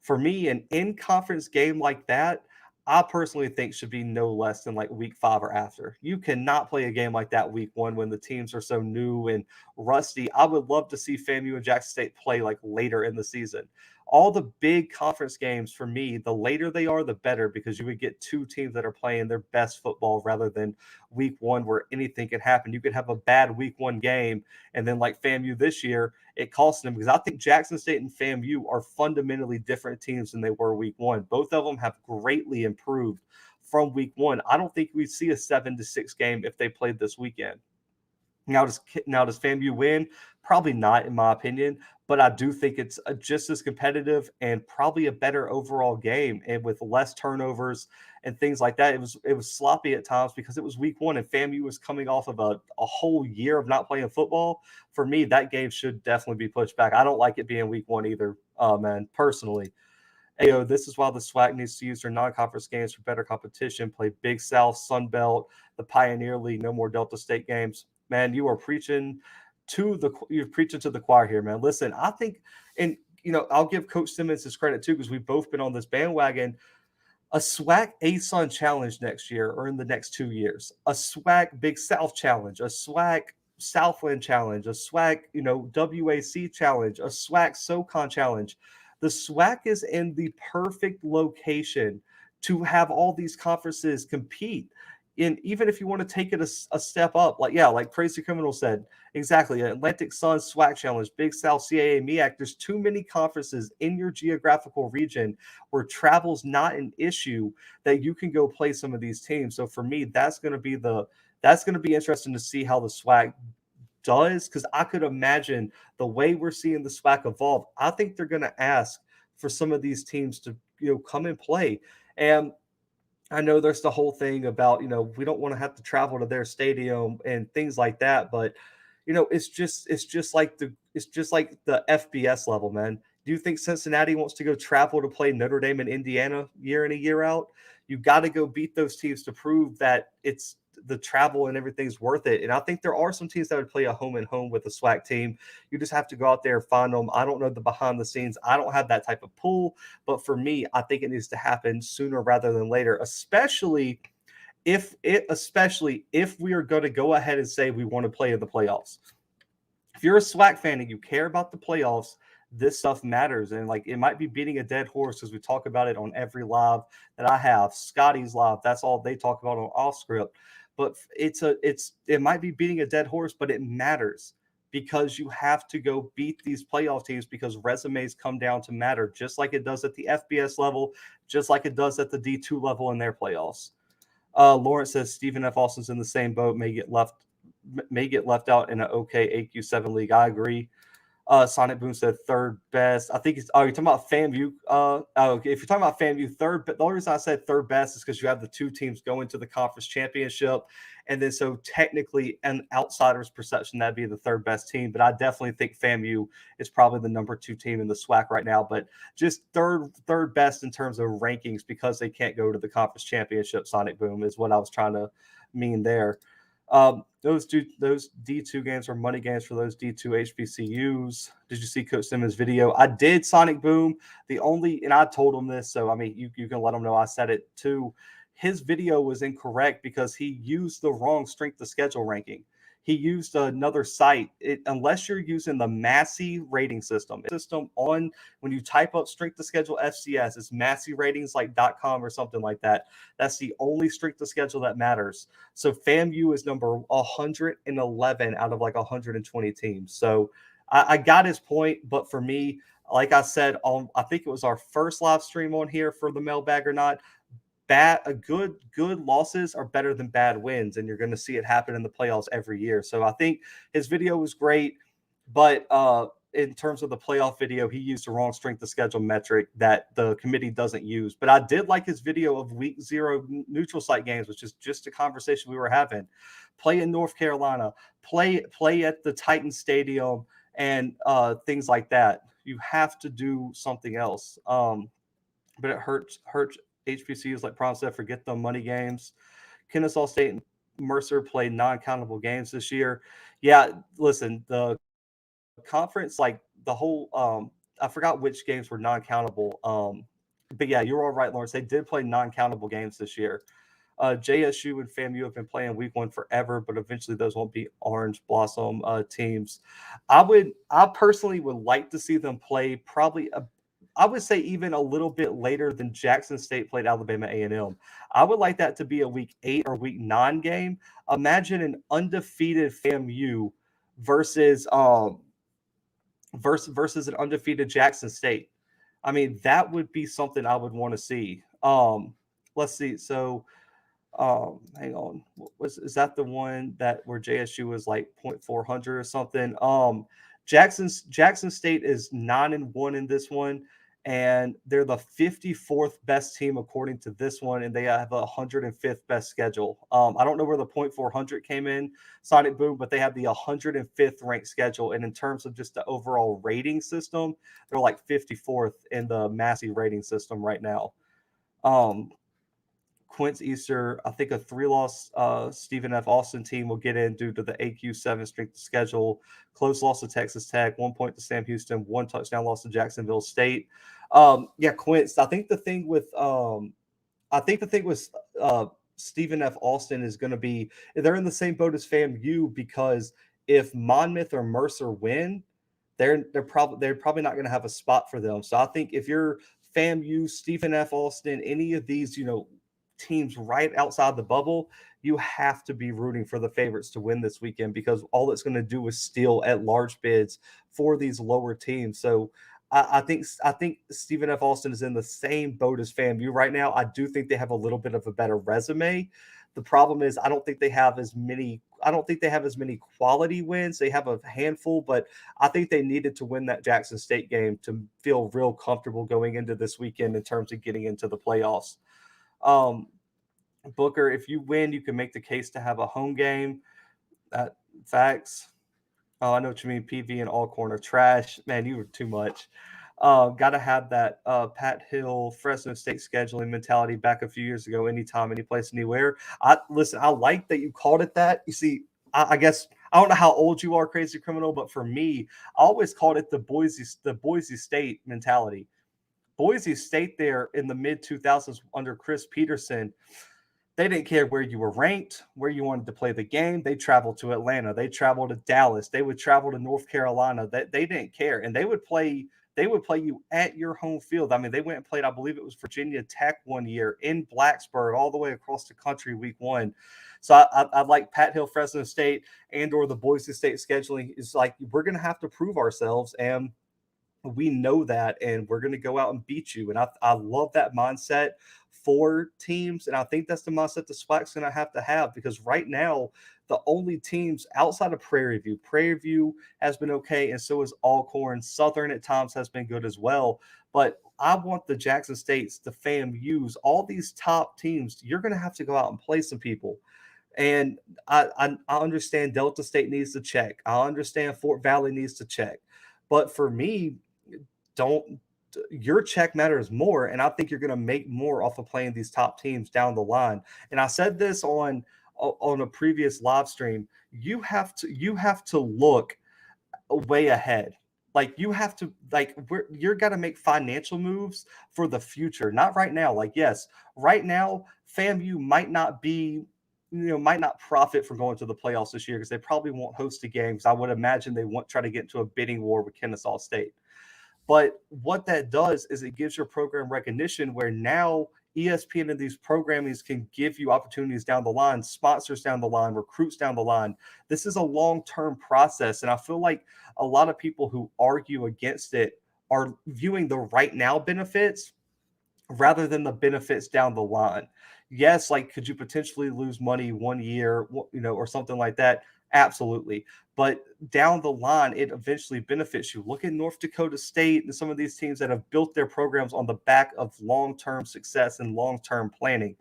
For me, an in-conference game like that, I personally think should be no less than like week 5 or after. You cannot play a game like that week 1 when the teams are so new and rusty. I would love to see FAMU and Jackson State play like later in the season. All the big conference games, for me, the later they are, the better, because you would get 2 teams that are playing their best football rather than week 1 where anything can happen. You could have a bad week 1 game, and then like FAMU this year, it cost them, because I think Jackson State and FAMU are fundamentally different teams than they were week 1. Both of them have greatly improved from week 1. I don't think we'd see a 7-6 game if they played this weekend. Now does FAMU win? Probably not, in my opinion, but I do think it's just as competitive and probably a better overall game, and with less turnovers and things like that. It was sloppy at times because it was week 1 and FAMU was coming off of a whole year of not playing football. For me, that game should definitely be pushed back. I don't like it being week 1 either, man, personally. Ayo, this is why the SWAC needs to use their non-conference games for better competition. Play Big South, Sun Belt, the Pioneer League, no more Delta State games. Man, you're preaching to the choir here, man. Listen, I think, and I'll give Coach Simmons his credit too, because we've both been on this bandwagon. A SWAC ASUN challenge next year, or in the next 2 years, a SWAC Big South challenge, a SWAC Southland challenge, a SWAC WAC challenge, a SWAC SoCon challenge. The SWAC is in the perfect location to have all these conferences compete. And even if you want to take it a step up, like Crazy Criminal said, exactly, Atlantic Sun, SWAC Challenge, Big South, CAA, MEAC, there's too many conferences in your geographical region where travel's not an issue that you can go play some of these teams. So for me, that's going to be interesting to see how the SWAC does, because I could imagine the way we're seeing the SWAC evolve, I think they're going to ask for some of these teams to come and play. And I know there's the whole thing about, we don't want to have to travel to their stadium and things like that, but it's just like the FBS level, man. Do you think Cincinnati wants to go travel to play Notre Dame and Indiana year in and year out? You got to go beat those teams to prove that it's the travel and everything's worth it. And I think there are some teams that would play a home and home with a SWAC team. You just have to go out there and find them. I don't know the behind the scenes. I don't have that type of pull, but for me, I think it needs to happen sooner rather than later, especially if we are going to go ahead and say we want to play in the playoffs. if you're a SWAC fan and you care about the playoffs, this stuff matters. And like it might be beating a dead horse because we talk about it on every live that I have. Scotty's live, that's all they talk about on off script. But it might be beating a dead horse, but it matters because you have to go beat these playoff teams because resumes come down to matter, just like it does at the FBS level, just like it does at the D2 level in their playoffs. Lawrence says Stephen F. Austin's in the same boat, may get left out in an okay AQ7 league. I agree. Sonic Boom said third best. I think it's. Oh, you're talking about FAMU. Okay. If you're talking about FAMU third, but the only reason I said third best is because you have the two teams going to the conference championship, and then so technically, an outsider's perception, that'd be the third best team. But I definitely think FAMU is probably the number 2 team in the SWAC right now. But just third best in terms of rankings because they can't go to the conference championship. Sonic Boom is what I was trying to mean there. Those D2 games are money games for those D2 HBCUs. Did you see Coach Simmons' video? I did, Sonic Boom. And I told him this, so I mean, you can let him know I said it too. His video was incorrect because he used the wrong strength of schedule ranking. He used another site. Unless you're using the Massey rating system on when you type up strength of schedule FCS, it's Massey ratings like .com or something like that. That's the only strength of schedule that matters. So FAMU is number 111 out of like 120 teams. So I got his point, but for me, like I said, I think it was our first live stream on here for the mailbag or not. Good losses are better than bad wins, and you're going to see it happen in the playoffs every year. So I think his video was great, but in terms of the playoff video, he used the wrong strength of schedule metric that the committee doesn't use. But I did like his video of week 0 neutral site games, which is just a conversation we were having. Play in North Carolina, play at the Titan Stadium, and things like that. You have to do something else. But it hurts HBCUs like Prom said, forget the money games. Kennesaw State and Mercer played non-countable games this year. Yeah, listen, the conference, like the whole, I forgot which games were non-countable. But yeah, you're all right, Lawrence. They did play non-countable games this year. JSU and FAMU have been playing week 1 forever, but eventually those won't be Orange Blossom teams. I personally would like to see them play probably I would say even a little bit later than Jackson State played Alabama A&M. I would like that to be a week 8 or week 9 game. Imagine an undefeated FAMU versus an undefeated Jackson State. I mean, that would be something I would want to see. Let's see. So, hang on. Is that the one where JSU was like 0.400 or something? Jackson State is 9-1 in this one, and they're the 54th best team according to this one, and they have a 105th best schedule. I don't know where the 0.400 came in, Sonic Boom, but they have the 105th ranked schedule, and in terms of just the overall rating system, they're like 54th in the Massey rating system right now. Quince Easter, I think a 3-loss Stephen F. Austin team will get in due to the AQ7 strength of schedule. Close loss to Texas Tech, 1 point to Sam Houston, 1 touchdown loss to Jacksonville State. Quince, I think the thing with Stephen F. Austin is going to be they're in the same boat as FAMU because if Monmouth or Mercer win, they're probably not going to have a spot for them. So I think if you're FAMU, Stephen F. Austin, any of these, teams right outside the bubble, you have to be rooting for the favorites to win this weekend because all it's going to do is steal at large bids for these lower teams. So I think Stephen F. Austin is in the same boat as FAMU right now. I do think they have a little bit of a better resume. The problem is I don't think they have as many quality wins. They have a handful, but I think they needed to win that Jackson State game to feel real comfortable going into this weekend in terms of getting into the playoffs. Booker, if you win, you can make the case to have a home game. Facts. Oh, I know what you mean. PV and Alcorn are trash. Man, you were too much. Got to have that Pat Hill, Fresno State scheduling mentality back a few years ago. Anytime, any place, anywhere. I like that you called it that. You see, I guess I don't know how old you are, Crazy Criminal, but for me, I always called it the Boise State mentality. Boise State there in the mid-2000s under Chris Peterson, They didn't care where you were ranked, where you wanted to play the game. They traveled to Atlanta. They traveled to Dallas. They would travel to North Carolina. They didn't care, and They would play you at your home field. I mean, they went and played, I believe it was Virginia Tech one year in Blacksburg, all the way across the country, week one. So I like Pat Hill, Fresno State, and or the Boise State scheduling is like we're going to have to prove ourselves, and we know that, and we're going to go out and beat you. And I love that mindset for teams, and I think that's the mindset the SWAC's going to have because right now the only teams outside of Prairie View has been okay, and so is Alcorn. Southern at times has been good as well, but I want the Jackson States, the FAMUs, all these top teams. You're going to have to go out and play some people. And I understand Delta State needs to check. I understand Fort Valley needs to check. But for me, don't your check matters more, and I think you're going to make more off of playing these top teams down the line. And I said this on a previous live stream. You have to look way ahead. Like you have to you're got to make financial moves for the future, not right now. Like yes, right now FAMU might not profit from going to the playoffs this year because they probably won't host the games. I would imagine they won't try to get into a bidding war with Kennesaw State. But what that does is it gives your program recognition where now ESPN and these programmings can give you opportunities down the line, sponsors down the line, recruits down the line. This is a long-term process. And I feel like a lot of people who argue against it are viewing the right now benefits rather than the benefits down the line. Yes, like could you potentially lose money one year, or something like that? Absolutely. But down the line, it eventually benefits you. Look at North Dakota State and some of these teams that have built their programs on the back of long-term success and long-term planning.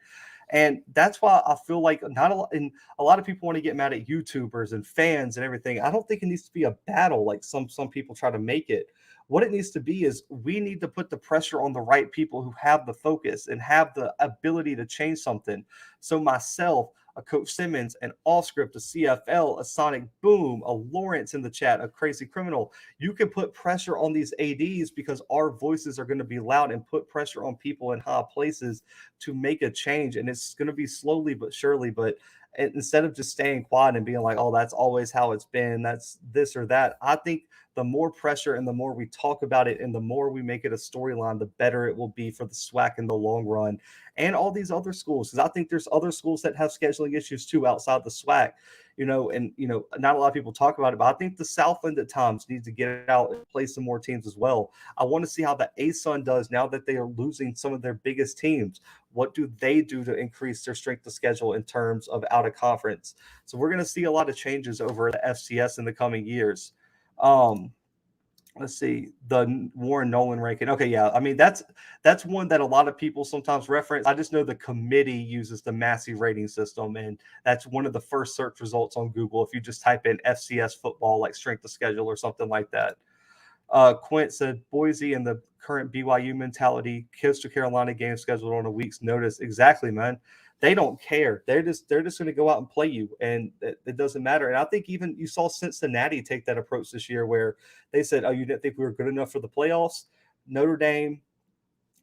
And that's why I feel like and a lot of people want to get mad at YouTubers and fans and everything. I don't think it needs to be a battle like some people try to make it. What it needs to be is we need to put the pressure on the right people who have the focus and have the ability to change something. So myself, a Coach Simmons, an Allscript, a CFL, a Sonic Boom, a Lawrence in the chat, a Crazy Criminal. You can put pressure on these ADs because our voices are going to be loud and put pressure on people in high places to make a change. And it's going to be slowly but surely. But instead of just staying quiet and being like, oh, that's always how it's been, that's this or that, I think the more pressure and the more we talk about it and the more we make it a storyline, the better it will be for the SWAC in the long run and all these other schools. Because I think there's other schools that have scheduling issues too outside the SWAC, and not a lot of people talk about it, but I think the Southland at times needs to get out and play some more teams as well. I want to see how the ASUN does now that they are losing some of their biggest teams. What do they do to increase their strength of schedule in terms of out of conference? So we're going to see a lot of changes over the FCS in the coming years. Let's see, the Warren Nolan ranking. Okay, yeah. I mean, that's one that a lot of people sometimes reference. I just know the committee uses the Massey rating system, and that's one of the first search results on Google if you just type in FCS football, like strength of schedule or something like that. Quint said Boise and the current BYU mentality, Coastal Carolina game scheduled on a week's notice. Exactly, man. They don't care. They're just going to go out and play you, and it doesn't matter. And I think even you saw Cincinnati take that approach this year, where they said, "Oh, you didn't think we were good enough for the playoffs?" Notre Dame,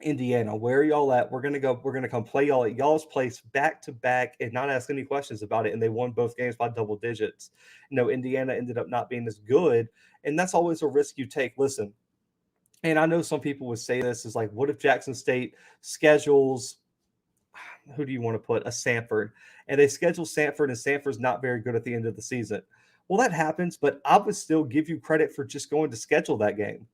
Indiana, where are y'all at? We're gonna come play y'all at y'all's place back to back and not ask any questions about it. And they won both games by double digits. Indiana ended up not being as good, and that's always a risk you take. Listen, and I know some people would say this is like, what if Jackson State schedules, who do you want to put, a Sanford, and they schedule Sanford and Sanford's not very good at the end of the season? Well, that happens, but I would still give you credit for just going to schedule that game,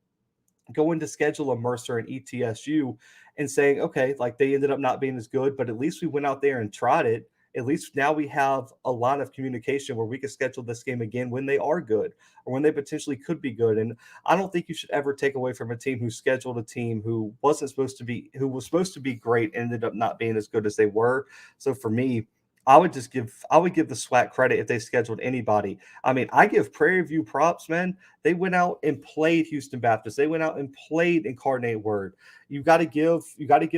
going to schedule a Mercer and ETSU and saying, okay, like they ended up not being as good, but at least we went out there and tried it. At least now we have a line of communication where we can schedule this game again when they are good or when they potentially could be good. And I don't think you should ever take away from a team who scheduled a team who was supposed to be great and ended up not being as good as they were. So for me, I would give the SWAC credit if they scheduled anybody. I mean, I give Prairie View props, man. They went out and played Houston Baptist. They went out and played Incarnate Word. You got to give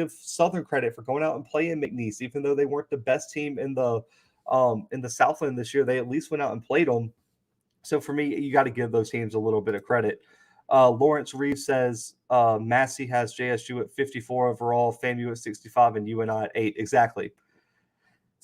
Southern credit for going out and playing McNeese, even though they weren't the best team in the Southland this year. They at least went out and played them. So for me, you got to give those teams a little bit of credit. Lawrence Reeves says Massey has JSU at 54 overall, FAMU at 65, and UNI at 8. Exactly.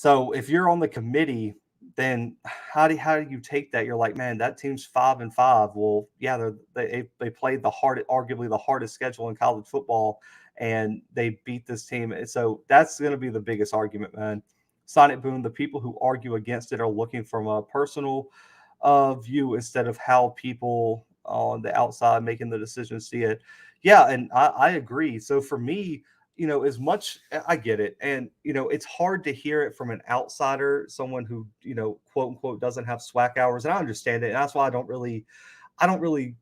So if you're on the committee, then how do you take that? You're like, man, that team's 5-5. Well, yeah, they played arguably the hardest schedule in college football, and they beat this team. And so that's going to be the biggest argument, man. Sonic Boom. The people who argue against it are looking from a personal view instead of how people on the outside making the decision see it. Yeah, and I agree. So for me, as much I get it, and it's hard to hear it from an outsider, someone who quote unquote doesn't have SWAC hours, and I understand it. And that's why I don't really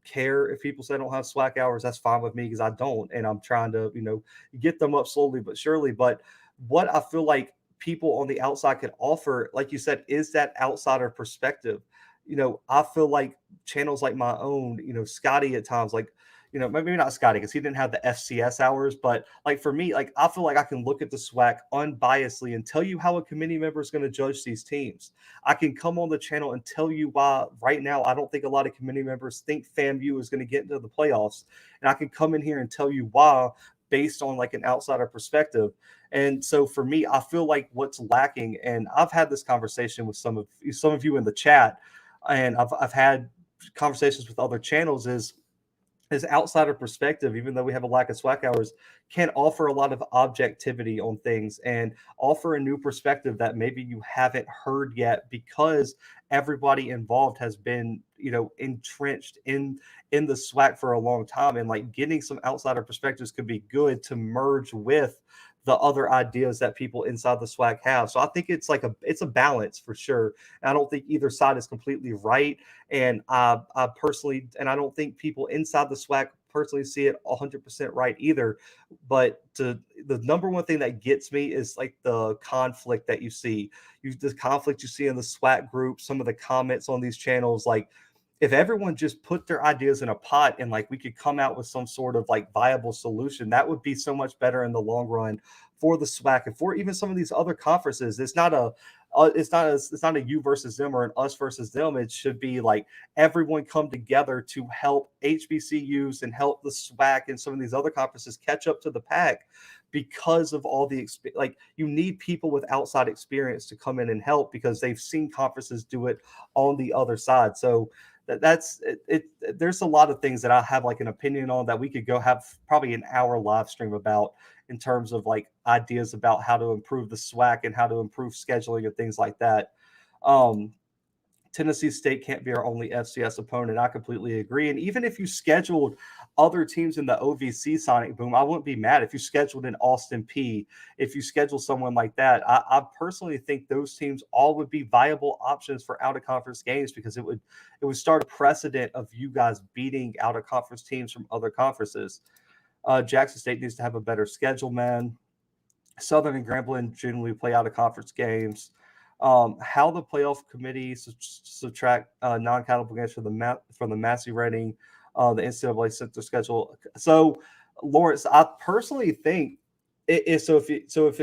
care if people say I don't have SWAC hours. That's fine with me because I don't, and I'm trying to get them up slowly but surely. But what I feel like people on the outside could offer, like you said, is that outsider perspective. I feel like channels like my own, Scotty at times, like, maybe not Scotty because he didn't have the FCS hours, but like for me, like I feel like I can look at the SWAC unbiasedly and tell you how a committee member is going to judge these teams. I can come on the channel and tell you why right now I don't think a lot of committee members think FAMU is going to get into the playoffs. And I can come in here and tell you why based on like an outsider perspective. And so for me, I feel like what's lacking, and I've had this conversation with some of you in the chat, and I've had conversations with other channels, is outsider perspective, even though we have a lack of SWAC hours, can offer a lot of objectivity on things and offer a new perspective that maybe you haven't heard yet because everybody involved has been, entrenched in the SWAC for a long time. And like getting some outsider perspectives could be good to merge with the other ideas that people inside the SWAC have. So I think it's a balance for sure. And I don't think either side is completely right. And I personally, and I don't think people inside the SWAC personally see it 100% right either. But the number one thing that gets me is like the conflict that you see. The conflict you see in the SWAC group, some of the comments on these channels, like if everyone just put their ideas in a pot and like we could come out with some sort of like viable solution, that would be so much better in the long run for the SWAC and for even some of these other conferences. It's not a you versus them or an us versus them. It should be like everyone come together to help HBCUs and help the SWAC and some of these other conferences catch up to the pack because of all the like you need people with outside experience to come in and help because they've seen conferences do it on the other side. So that's it. There's a lot of things that I have like an opinion on that we could go have probably an hour live stream about in terms of like ideas about how to improve the SWAC and how to improve scheduling and things like that. Um, Tennessee State can't be our only FCS opponent. I completely agree. And even if you scheduled other teams in the OVC, Sonic Boom, I wouldn't be mad if you scheduled an Austin P. If you schedule someone like that, I personally think those teams all would be viable options for out of conference games because it would start a precedent of you guys beating out of conference teams from other conferences. Jackson State needs to have a better schedule, man. Southern and Grambling generally play out of conference games. How the playoff committee subtract non-countable games from the Massey rating, the NCAA sent their schedule. So, Lawrence, I personally think it is so. If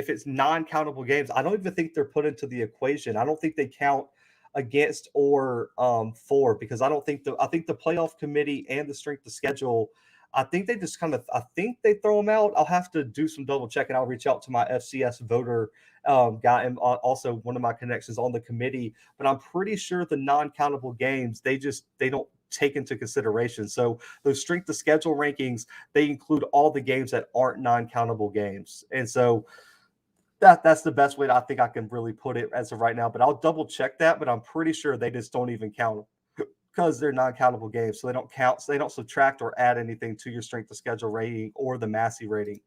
it's non-countable games, I don't even think they're put into the equation. I don't think they count against or for because I think the playoff committee and the strength of schedule. I think they just I think they throw them out. I'll have to do some double check and I'll reach out to my FCS voter guy and also one of my connections on the committee. But I'm pretty sure the non-countable games, they don't take into consideration. So those strength of schedule rankings, they include all the games that aren't non-countable games. And so that's the best way I think I can really put it as of right now. But I'll double check that. But I'm pretty sure they just don't even count them because they're non-countable games. So they don't count, so they don't subtract or add anything to your strength of schedule rating or the Massey rating.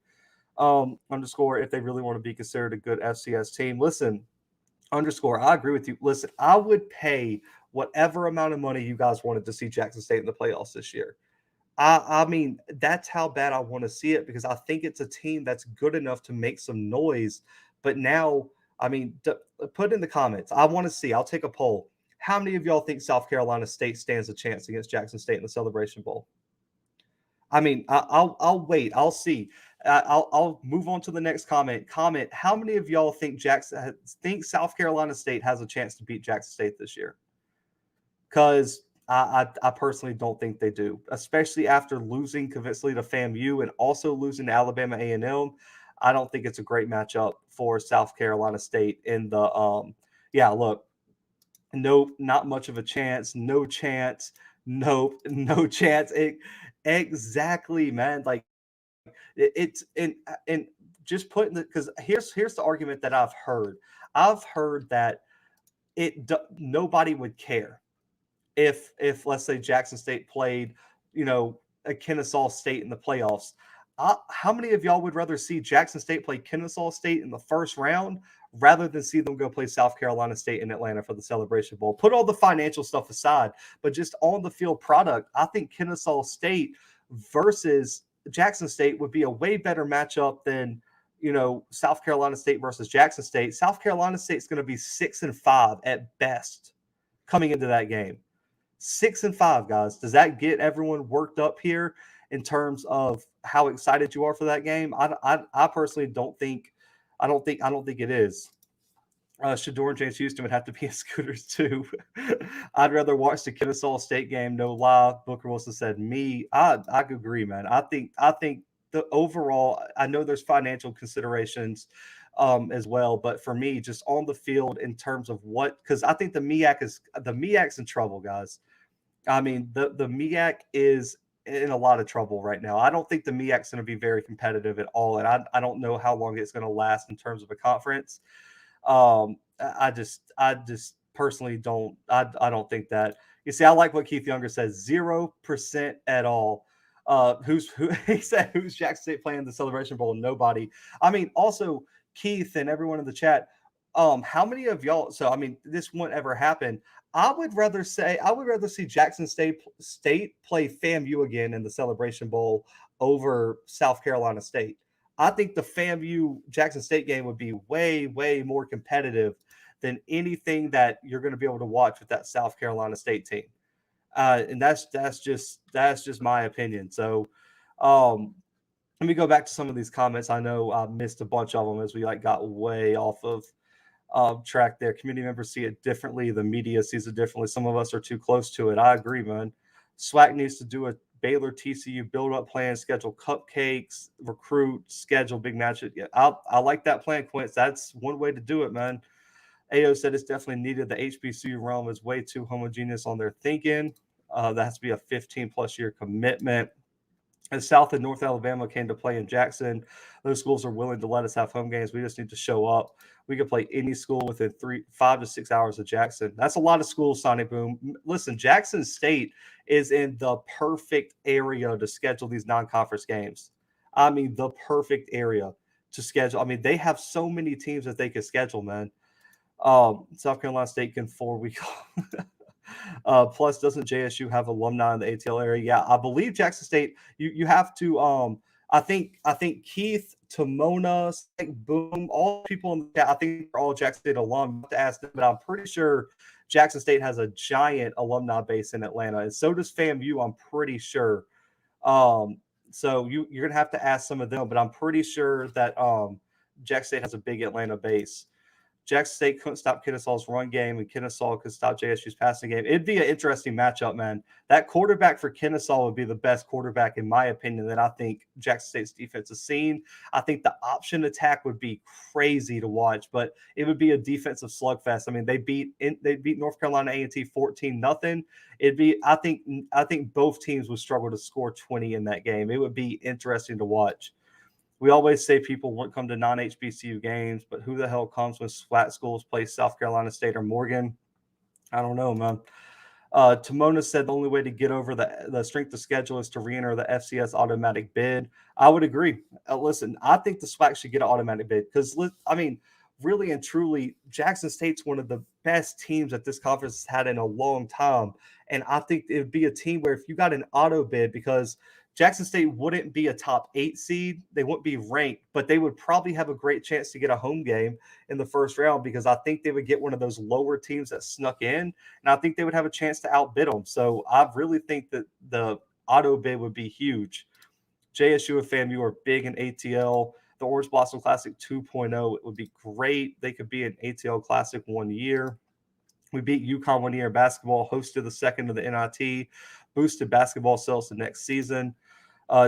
Underscore, if they really want to be considered a good FCS team. Listen, underscore, I agree with you. Listen, I would pay whatever amount of money you guys wanted to see Jackson State in the playoffs this year. I mean, that's how bad I want to see it because I think it's a team that's good enough to make some noise. But now, I mean, put in the comments. I want to see. I'll take a poll. How many of y'all think South Carolina State stands a chance against Jackson State in the Celebration Bowl? I mean, I'll wait. I'll see. I'll move on to the next comment. Comment. How many of y'all think South Carolina State has a chance to beat Jackson State this year? Because I personally don't think they do, especially after losing convincingly to FAMU and also losing to Alabama A&M. I don't think it's a great matchup for South Carolina State in the yeah, look, nope, not much of a chance, no chance, nope, no chance. Exactly, man. Like it's and just putting the because here's the argument that I've heard. I've heard that nobody would care if let's say Jackson State played, a Kennesaw State in the playoffs. How many of y'all would rather see Jackson State play Kennesaw State in the first round rather than see them go play South Carolina State in Atlanta for the Celebration Bowl? Put all the financial stuff aside, but just on the field product, I think Kennesaw State versus Jackson State would be a way better matchup than South Carolina State versus Jackson State. South Carolina State's going to be 6-5 at best coming into that game. 6-5, guys. Does that get everyone worked up here in terms of how excited you are for that game? I personally don't think. I don't think it is. Shador and James Houston would have to be in scooters too. I'd rather watch the Kennesaw State game. No lie. Booker Wilson said me. I agree, man. I think the overall. I know there's financial considerations as well, but for me, just on the field in terms of because I think the MEAC's in trouble, guys. I mean, the MEAC is in a lot of trouble right now. I don't think the MEAC's going to be very competitive at all, and I don't know how long it's going to last in terms of a conference. I just personally don't. I don't think that. You see, I like what Keith Younger says. 0% at all. Who he said? Who's Jackson State playing the Celebration Bowl? Nobody. I mean, also Keith and everyone in the chat. How many of y'all? So I mean, this won't ever happen. I would rather see Jackson State play FAMU again in the Celebration Bowl over South Carolina State. I think the FAMU Jackson State game would be way, way more competitive than anything that you're going to be able to watch with that South Carolina State team. And that's just my opinion. So let me go back to some of these comments. I know I missed a bunch of them as we got way off of track there. Community members see it differently. The media sees it differently. Some of us are too close to it. I agree, man. SWAC needs to do a Baylor TCU build-up plan, schedule cupcakes, recruit, schedule big matches. Yeah, I like that plan, Quince. That's one way to do it, man. AO said it's definitely needed. The HBCU realm is way too homogeneous on their thinking. That has to be a 15-plus year commitment. As South and North Alabama came to play in Jackson, those schools are willing to let us have home games. We just need to show up. We can play any school within 5 to 6 hours of Jackson. That's a lot of schools, Sonny Boom. Listen, Jackson State is in the perfect area to schedule these non-conference games. I mean, the perfect area to schedule. I mean, they have so many teams that they can schedule, man. South Carolina State can 4-week. Plus, doesn't JSU have alumni in the ATL area? Yeah, I believe Jackson State. You have to. I think Keith, Timona, Boom, all people in the chat. I think they're all Jackson State alum. I have to ask them, but I'm pretty sure Jackson State has a giant alumni base in Atlanta, and so does FAMU. I'm pretty sure. So you're gonna have to ask some of them, but I'm pretty sure that Jackson State has a big Atlanta base. Jackson State couldn't stop Kennesaw's run game, and Kennesaw could stop JSU's passing game. It'd be an interesting matchup, man. That quarterback for Kennesaw would be the best quarterback, in my opinion, that I think Jackson State's defense has seen. I think the option attack would be crazy to watch, but it would be a defensive slugfest. I mean, they beat North Carolina A&T 14-0. It'd be, I think both teams would struggle to score 20 in that game. It would be interesting to watch. We always say people won't come to non-HBCU games, but who the hell comes when SWAC schools play South Carolina State or Morgan? I don't know, man. Timona said the only way to get over the strength of schedule is to re-enter the FCS automatic bid. I would agree. Listen, I think the SWAC should get an automatic bid because, I mean, really and truly, Jackson State's one of the best teams that this conference has had in a long time. And I think it would be a team where if you got an auto bid, because Jackson State wouldn't be a top 8 seed. They wouldn't be ranked, but they would probably have a great chance to get a home game in the first round because I think they would get one of those lower teams that snuck in, and I think they would have a chance to outbid them. So I really think that the auto bid would be huge. JSU and FAMU are big in ATL. The Orange Blossom Classic 2.0, it would be great. They could be an ATL Classic 1 year. We beat UConn 1 year in basketball, hosted the second of the NIT, boosted basketball sales the next season.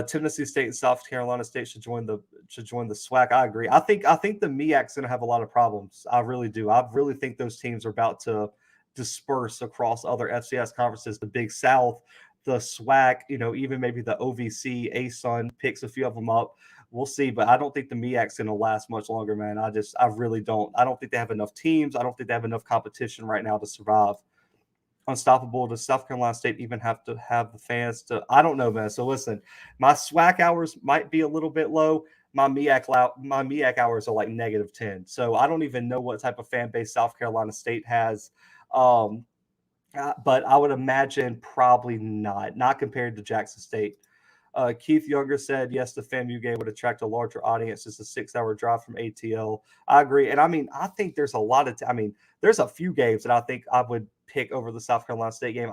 Tennessee State and South Carolina State should join the SWAC. I agree. I think the MEAC's going to have a lot of problems. I really do. I really think those teams are about to disperse across other FCS conferences. The Big South, the SWAC, even maybe the OVC, ASUN picks a few of them up. We'll see, but I don't think the MEAC's going to last much longer, man. I really don't. I don't think they have enough teams. I don't think they have enough competition right now to survive. Unstoppable. Does South Carolina State even have to have the fans to? I don't know, man. So listen, my SWAC hours might be a little bit low. My MEAC hours are like -10. So I don't even know what type of fan base South Carolina State has. Um, but I would imagine probably not compared to Jackson State. Keith Younger said, yes, the FAMU game would attract a larger audience. It's a 6-hour drive from ATL. I agree. And I think there's a lot of, there's a few games that I think I would pick over the South Carolina State game.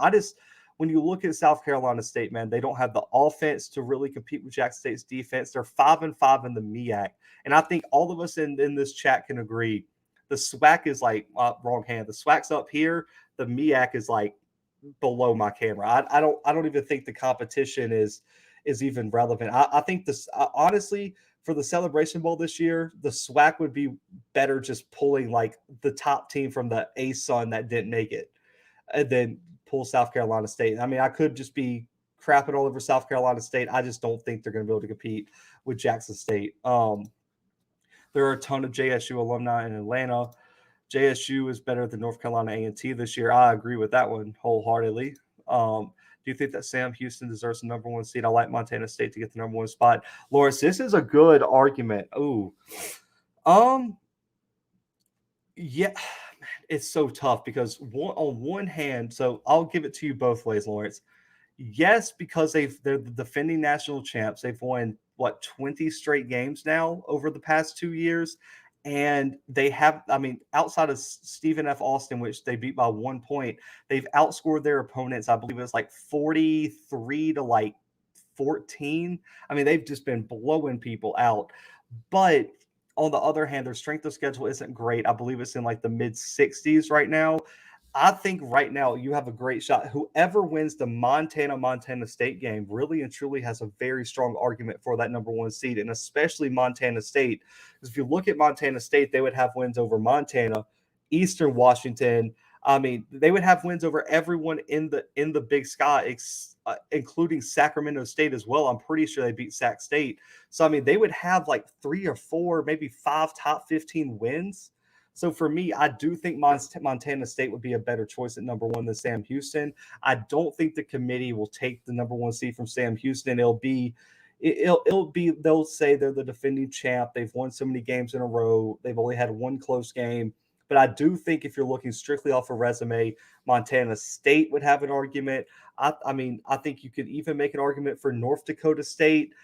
When you look at South Carolina State, man, they don't have the offense to really compete with Jackson State's defense. They're 5-5 in the MEAC. And I think all of us in this chat can agree. The SWAC is like, wrong hand. The SWAC's up here. The MEAC is like below my camera. I don't even think the competition is even relevant. I think this honestly for the Celebration Bowl this year, the SWAC would be better just pulling like the top team from the ASUN that didn't make it, and then pull South Carolina State. I could just be crapping all over South Carolina State. I just don't think they're going to be able to compete with Jackson State. There are a ton of JSU alumni in Atlanta. JSU is better than North Carolina A&T this year. I agree with that one wholeheartedly. Do you think that Sam Houston deserves the number 1 seed? I like Montana State to get the number 1 spot. Lawrence, this is a good argument. Ooh. Yeah, it's so tough because on one hand, so I'll give it to you both ways, Lawrence. Yes, because they're the defending national champs. They've won 20 straight games now over the past 2 years. And they have, outside of Stephen F. Austin, which they beat by 1 point, they've outscored their opponents. I believe it's like 43 to 14. They've just been blowing people out. But on the other hand, their strength of schedule isn't great. I believe it's in like the mid 60s right now. I think right now you have a great shot. Whoever wins the Montana State game really and truly has a very strong argument for that number 1 seed, and especially Montana State. Because if you look at Montana State, they would have wins over Montana, Eastern Washington. They would have wins over everyone in the Big Sky, including Sacramento State as well. I'm pretty sure they beat Sac State. So they would have like 3 or 4, maybe 5 top 15 wins. So for me, I do think Montana State would be a better choice at number 1 than Sam Houston. I don't think the committee will take the number 1 seed from Sam Houston. They'll say they're the defending champ. They've won so many games in a row. They've only had 1 close game. But I do think if you're looking strictly off a resume, Montana State would have an argument. I think you could even make an argument for North Dakota State.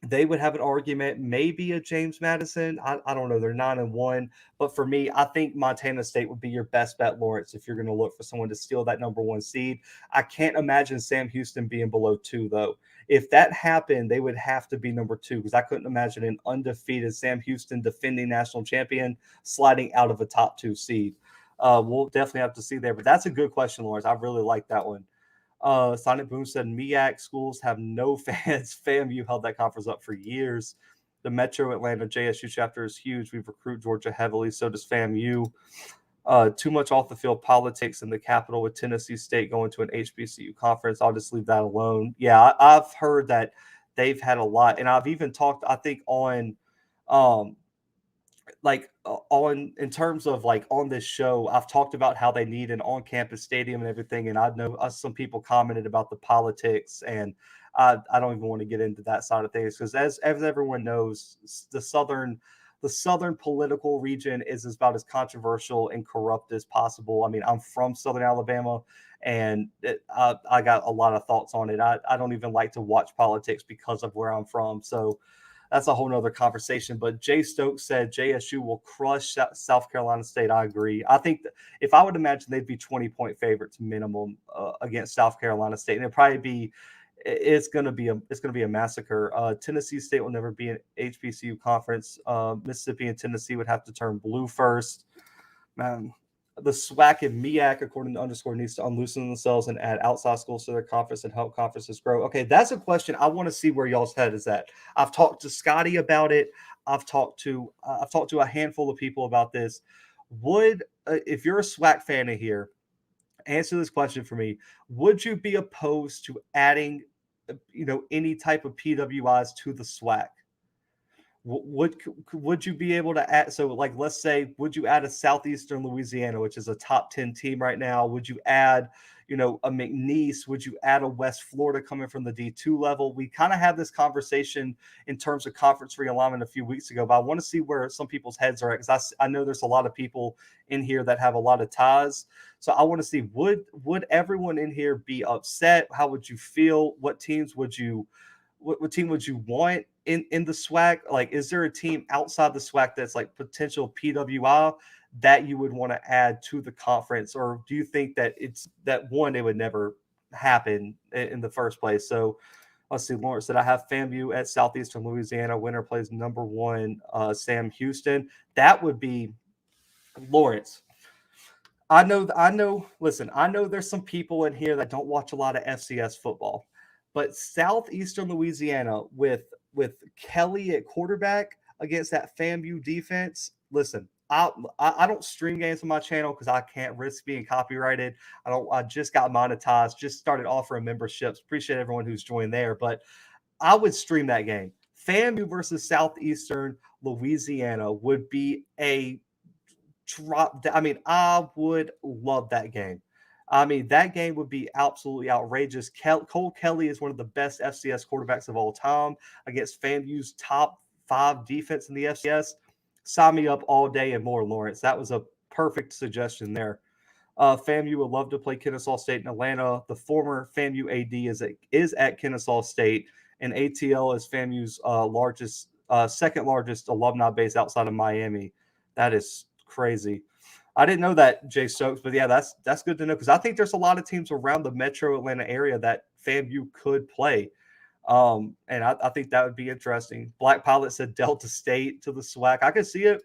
They would have an argument, maybe a James Madison. I don't know. They're 9-1. But for me, I think Montana State would be your best bet, Lawrence, if you're going to look for someone to steal that number 1 seed. I can't imagine Sam Houston being below 2, though. If that happened, they would have to be number 2, because I couldn't imagine an undefeated Sam Houston defending national champion sliding out of a top 2 seed. We'll definitely have to see there. But that's a good question, Lawrence. I really like that one. Sonic Boom said MEAC schools have no fans. FAMU held that conference up for years. The Metro Atlanta JSU chapter is huge. We recruit Georgia heavily. So does FAMU. Too much off the field politics in the capital with Tennessee State going to an HBCU conference. I'll just leave that alone. Yeah, I've heard that they've had a lot. And I've even talked, I think, on in terms of on this show, I've talked about how they need an on-campus stadium and everything, and I know some people commented about the politics, and I don't even want to get into that side of things, because as everyone knows, the southern political region is about as controversial and corrupt as possible. I'm from Southern Alabama, and I got a lot of thoughts on it. I don't even like to watch politics because of where I'm from, so that's a whole nother conversation. But Jay Stokes said JSU will crush South Carolina State. I agree. I think that if I would imagine, they'd be 20-point favorites minimum against South Carolina State, and it'd probably be it's going to be a massacre. Tennessee State will never be an HBCU conference. Mississippi and Tennessee would have to turn blue first. Man, The SWAC and MEAC, according to underscore, needs to unloosen themselves and add outside schools to their conference and help conferences grow. Okay, that's a question I want to see where y'all's head is at. I've talked to Scotty about it. I've talked to a handful of people about this. Would if you're a SWAC fan in here, answer this question for me. Would you be opposed to adding, any type of PWIs to the SWAC? Would you be able to add? So, like, let's say, would you add a Southeastern Louisiana, which is a top 10 team right now? Would you add, a McNeese? Would you add a West Florida coming from the D2 level? We kind of had this conversation in terms of conference realignment a few weeks ago, but I want to see where some people's heads are at, because I know there's a lot of people in here that have a lot of ties. So I want to see, would everyone in here be upset? How would you feel? What teams would you what team would you want in the SWAC? Like, is there a team outside the SWAC that's like potential PWI that you would want to add to the conference? Or do you think that it's that one, it would never happen in the first place? So let's see. Lawrence said, I have FAMU at Southeastern Louisiana. Winner plays number one, Sam Houston. That would be Lawrence. I know. Listen, I know there's some people in here that don't watch a lot of FCS football, but Southeastern Louisiana with Kelly at quarterback against that FAMU defense. Listen, I don't stream games on my channel because I can't risk being copyrighted. I just got monetized. Just started offering memberships. Appreciate everyone who's joined there, but I would stream that game. FAMU versus Southeastern Louisiana would be a drop. I mean, I would love that game. I mean, that game would be absolutely outrageous. Cole Kelly is one of the best FCS quarterbacks of all time against FAMU's top 5 defense in the FCS. Sign me up all day and more, Lawrence. That was a perfect suggestion there. FAMU would love to play Kennesaw State in Atlanta. The former FAMU AD is at Kennesaw State, and ATL is FAMU's second largest alumni base outside of Miami. That is crazy. I didn't know that, Jay Stokes, but yeah, that's good to know, because I think there's a lot of teams around the metro Atlanta area that FAMU could play. And I think that would be interesting. Black Pilot said Delta State to the SWAC. I could see it.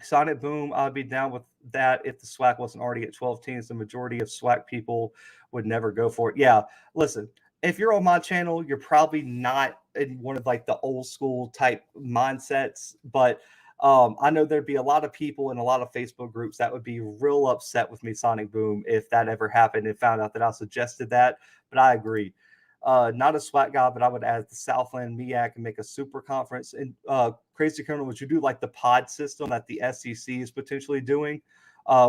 Sonic Boom, I'd be down with that if the SWAC wasn't already at 12 teams. The majority of SWAC people would never go for it. Yeah, listen, if you're on my channel, you're probably not in one of like the old school type mindsets, but I know there'd be a lot of people in a lot of Facebook groups that would be real upset with me, Sonic Boom, if that ever happened and found out that I suggested that. But I agree. Not a SWAT guy, but I would add the Southland MEAC and make a super conference. And Crazy Criminal, would you do like the pod system that the SEC is potentially doing,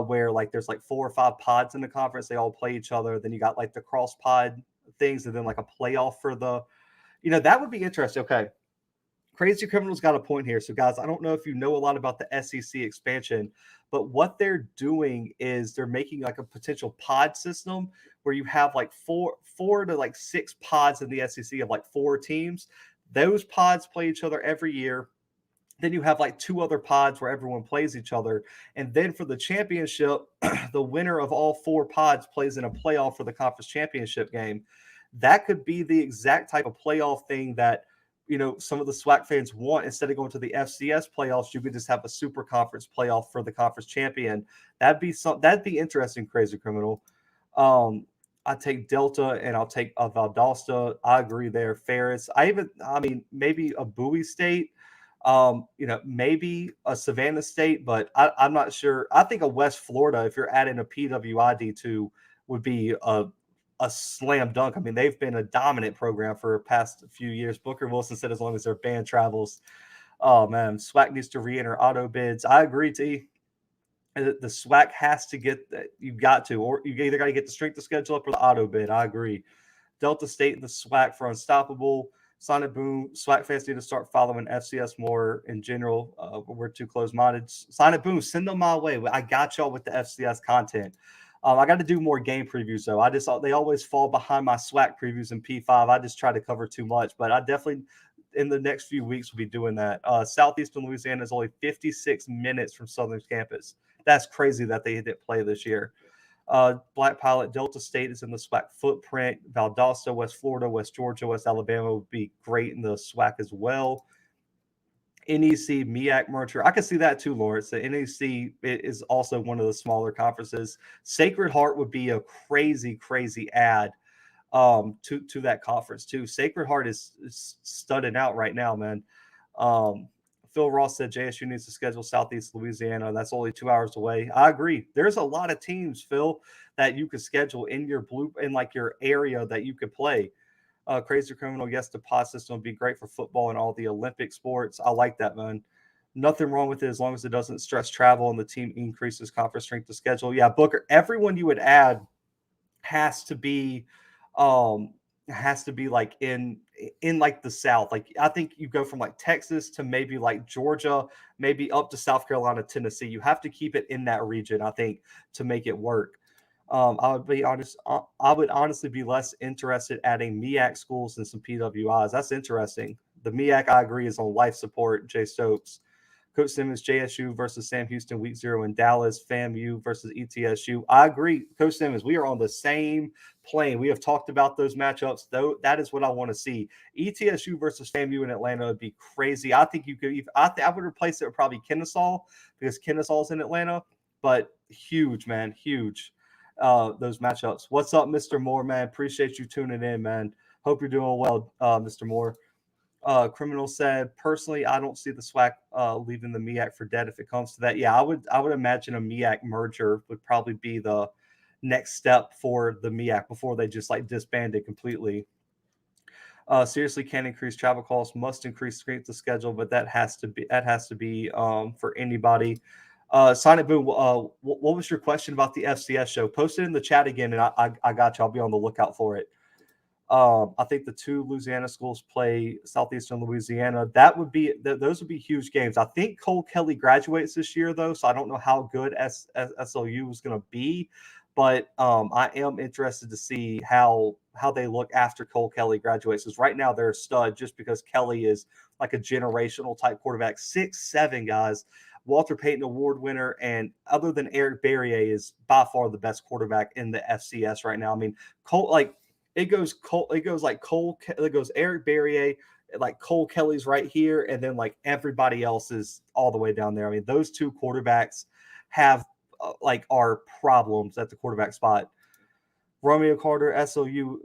where like there's like 4 or 5 pods in the conference, they all play each other. Then you got like the cross pod things, and then like a playoff for that would be interesting. Okay. Crazy Criminal's got a point here. So, guys, I don't know if you know a lot about the SEC expansion, but what they're doing is they're making like a potential pod system where you have like four to like 6 pods in the SEC of like 4 teams. Those pods play each other every year. Then you have like 2 other pods where everyone plays each other. And then for the championship, the winner of all 4 pods plays in a playoff for the conference championship game. That could be the exact type of playoff thing that some of the SWAC fans want. Instead of going to the FCS playoffs, you could just have a super conference playoff for the conference champion. That'd be interesting, Crazy Criminal. I take Delta and I'll take Valdosta. I agree there. Ferris. Maybe a Bowie State, maybe a Savannah State, but I'm not sure. I think a West Florida, if you're adding a PWID2, would be a slam dunk. I mean, they've been a dominant program for the past few years. Booker Wilson said as long as their band travels. Oh, man, SWAC needs to re-enter auto bids. I agree, T. The SWAC has to get that. You've got to, or you either got to get the strength of schedule up or the auto bid. I agree. Delta State and the SWAC for unstoppable. Sonic Boom, SWAC fans need to start following FCS more in general. We're too close-minded. Sonic Boom, send them my way. I got y'all with the FCS content. I got to do more game previews, though. They always fall behind my SWAC previews in P5. I just try to cover too much, but I definitely, in the next few weeks, will be doing that. Southeastern Louisiana is only 56 minutes from Southern campus. That's crazy that they didn't play this year. Black Pilot, Delta State is in the SWAC footprint. Valdosta, West Florida, West Georgia, West Alabama would be great in the SWAC as well. NEC MEAC merger. I can see that too, Lawrence. The NEC is also one of the smaller conferences. Sacred Heart would be a crazy add to that conference too. Sacred Heart is studding out right now, man. Phil Ross said JSU needs to schedule Southeast Louisiana. That's only 2 hours away. I agree. There's a lot of teams, Phil, that you could schedule in like your area that you could play. Crazy Criminal, yes, the pod system would be great for football and all the Olympic sports. I like that, man. Nothing wrong with it as long as it doesn't stress travel and the team increases conference strength of schedule. Yeah, Booker, everyone you would add has to be like in like the South. Like I think you go from like Texas to maybe like Georgia, maybe up to South Carolina, Tennessee. You have to keep it in that region, I think, to make it work. I would be honest. I would honestly be less interested adding MEAC schools than some PWIs. That's interesting. The MEAC, I agree, is on life support. Jay Stokes, Coach Simmons, JSU versus Sam Houston, Week 0 in Dallas. FAMU versus ETSU. I agree, Coach Simmons. We are on the same plane. We have talked about those matchups. Though that is what I want to see. ETSU versus FAMU in Atlanta would be crazy. I think you could. I would replace it with probably Kennesaw because Kennesaw is in Atlanta. But huge, man, huge. Those matchups. What's up, Mr. Moore, man? Appreciate you tuning in, man. Hope you're doing well, Mr. Moore. Criminal said, personally, I don't see the SWAC leaving the MEAC for dead if it comes to that. Yeah, I would imagine a MEAC merger would probably be the next step for the MEAC before they just like disband it completely. Seriously, can increase travel costs, must increase strength of schedule, but that has to be for anybody. Sonic Boom, what was your question about the FCS show? Post it in the chat again, and I got you. I'll be on the lookout for it. I think the two Louisiana schools play Southeastern Louisiana. Those would be huge games. I think Cole Kelly graduates this year, though, so I don't know how good SLU is going to be. But I am interested to see how they look after Cole Kelly graduates. Because right now they're a stud just because Kelly is like a generational type quarterback. 6'7", guys. Walter Payton Award winner, and other than Eric Barrier, is by far the best quarterback in the FCS right now. I mean, it goes Eric Barrier, like Cole Kelly's right here, and then like everybody else is all the way down there. I mean, those two quarterbacks have are problems at the quarterback spot. Romeo Carter, SLU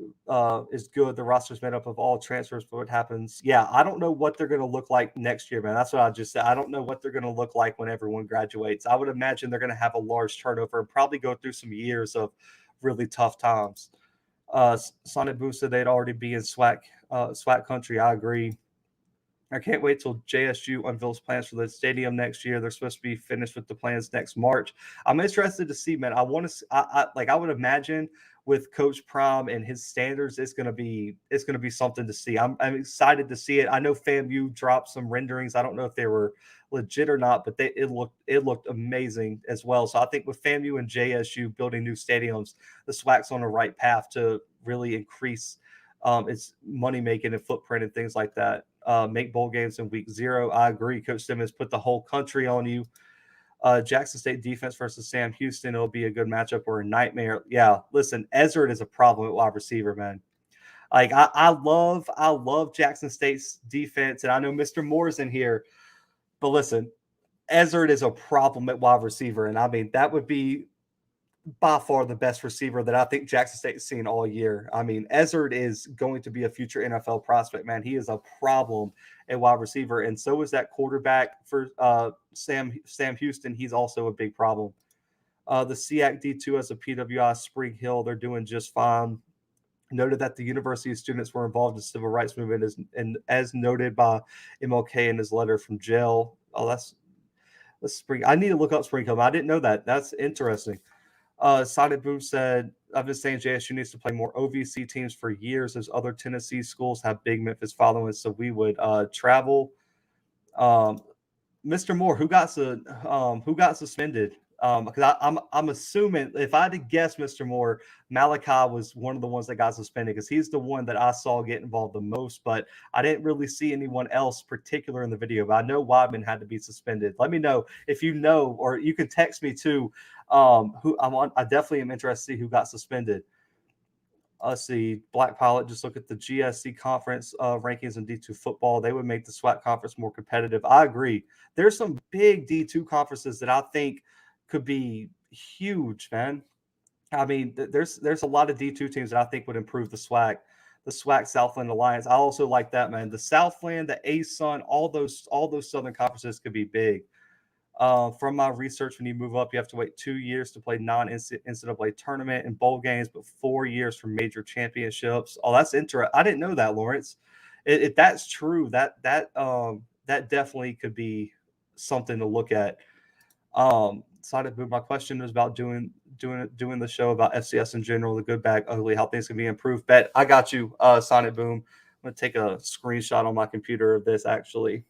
is good. The roster's made up of all transfers, but what happens? Yeah, I don't know what they're going to look like next year, man. That's what I just said. I don't know what they're going to look like when everyone graduates. I would imagine they're going to have a large turnover and probably go through some years of really tough times. Sonic Boo said they'd already be in SWAC country. I agree. I can't wait till JSU unveils plans for the stadium next year. They're supposed to be finished with the plans next March. I'm interested to see, man. I would imagine with Coach Prime and his standards, it's gonna be something to see. I'm excited to see it. I know FAMU dropped some renderings. I don't know if they were legit or not, but it looked amazing as well. So I think with FAMU and JSU building new stadiums, the SWAC's on the right path to really increase its money making and footprint and things like that. Make bowl games in week 0. I agree. Coach Simmons put the whole country on you. Jackson State defense versus Sam Houston. It'll be a good matchup or a nightmare. Yeah, listen, Ezard is a problem at wide receiver, man. Like I love Jackson State's defense, and I know Mr. Moore's in here, but listen, Ezard is a problem at wide receiver, and I mean that would be by far the best receiver that I think Jackson State has seen all year. I mean, Ezard is going to be a future NFL prospect, man. He is a problem at wide receiver, and so is that quarterback for Sam Houston. He's also a big problem. The SEAC D2 as a PWI Spring Hill, they're doing just fine. Noted that the university students were involved in the civil rights movement, as noted by MLK in his letter from jail. Oh, that's Spring. I need to look up Spring Hill. I didn't know that. That's interesting. Sonic Boom said, I've been saying JSU needs to play more OVC teams for years as other Tennessee schools have big Memphis followings, so we would travel. Mr. Moore, who got suspended? Because I'm assuming, if I had to guess, Mr. Moore, Malachi was one of the ones that got suspended because he's the one that I saw get involved the most, but I didn't really see anyone else particular in the video. But I know Weidman had to be suspended. Let me know if you know, or you can text me too. I definitely am interested to see who got suspended. Let's see, Black Pilot, just look at the GSC conference rankings in D2 football. They would make the SWAC conference more competitive. I agree. There's some big D2 conferences that I think could be huge, man. I mean, there's a lot of D2 teams that I think would improve the SWAC Southland Alliance. I also like that, man. The Southland, the ASUN, all those Southern conferences could be big. From my research, when you move up, you have to wait 2 years to play non-NCAA tournament and bowl games, but 4 years for major championships. Oh, that's interesting. I didn't know that, Lawrence. If that's true, that definitely could be something to look at. Sonic Boom, my question is about doing the show about FCS in general, the good, bad, ugly, how things can be improved. Bet I got you, Sonic Boom. I'm gonna take a screenshot on my computer of this actually.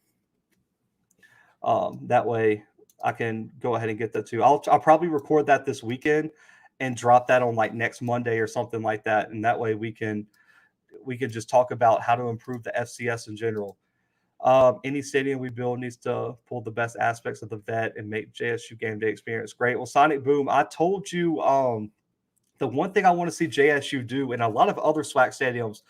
That way I can go ahead and get that too. I'll probably record that this weekend and drop that on like next Monday or something like that. And that way we can just talk about how to improve the FCS in general. Any stadium we build needs to pull the best aspects of the vet and make JSU game day experience great. Well, Sonic Boom, I told you the one thing I want to see JSU do, and a lot of other SWAC stadiums,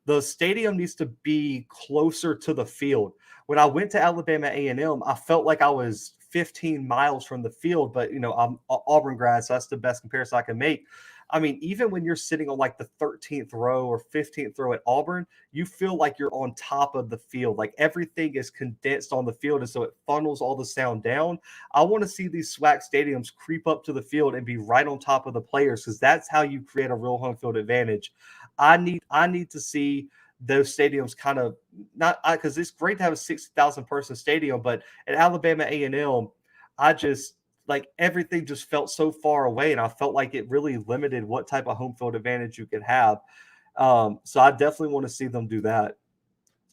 the stadium needs to be closer to the field. When I went to Alabama A&M, I felt like I was 15 miles from the field, but I'm Auburn grad, so that's the best comparison I can make. I mean, even when you're sitting on like the 13th row or 15th row at Auburn, you feel like you're on top of the field. Like everything is condensed on the field, and so it funnels all the sound down. I want to see these SWAC stadiums creep up to the field and be right on top of the players, because that's how you create a real home field advantage. I need to see those stadiums kind of not, because it's great to have a 60,000 person stadium, but at Alabama A&M, I just like everything just felt so far away, and I felt like it really limited what type of home field advantage you could have. So I definitely want to see them do that.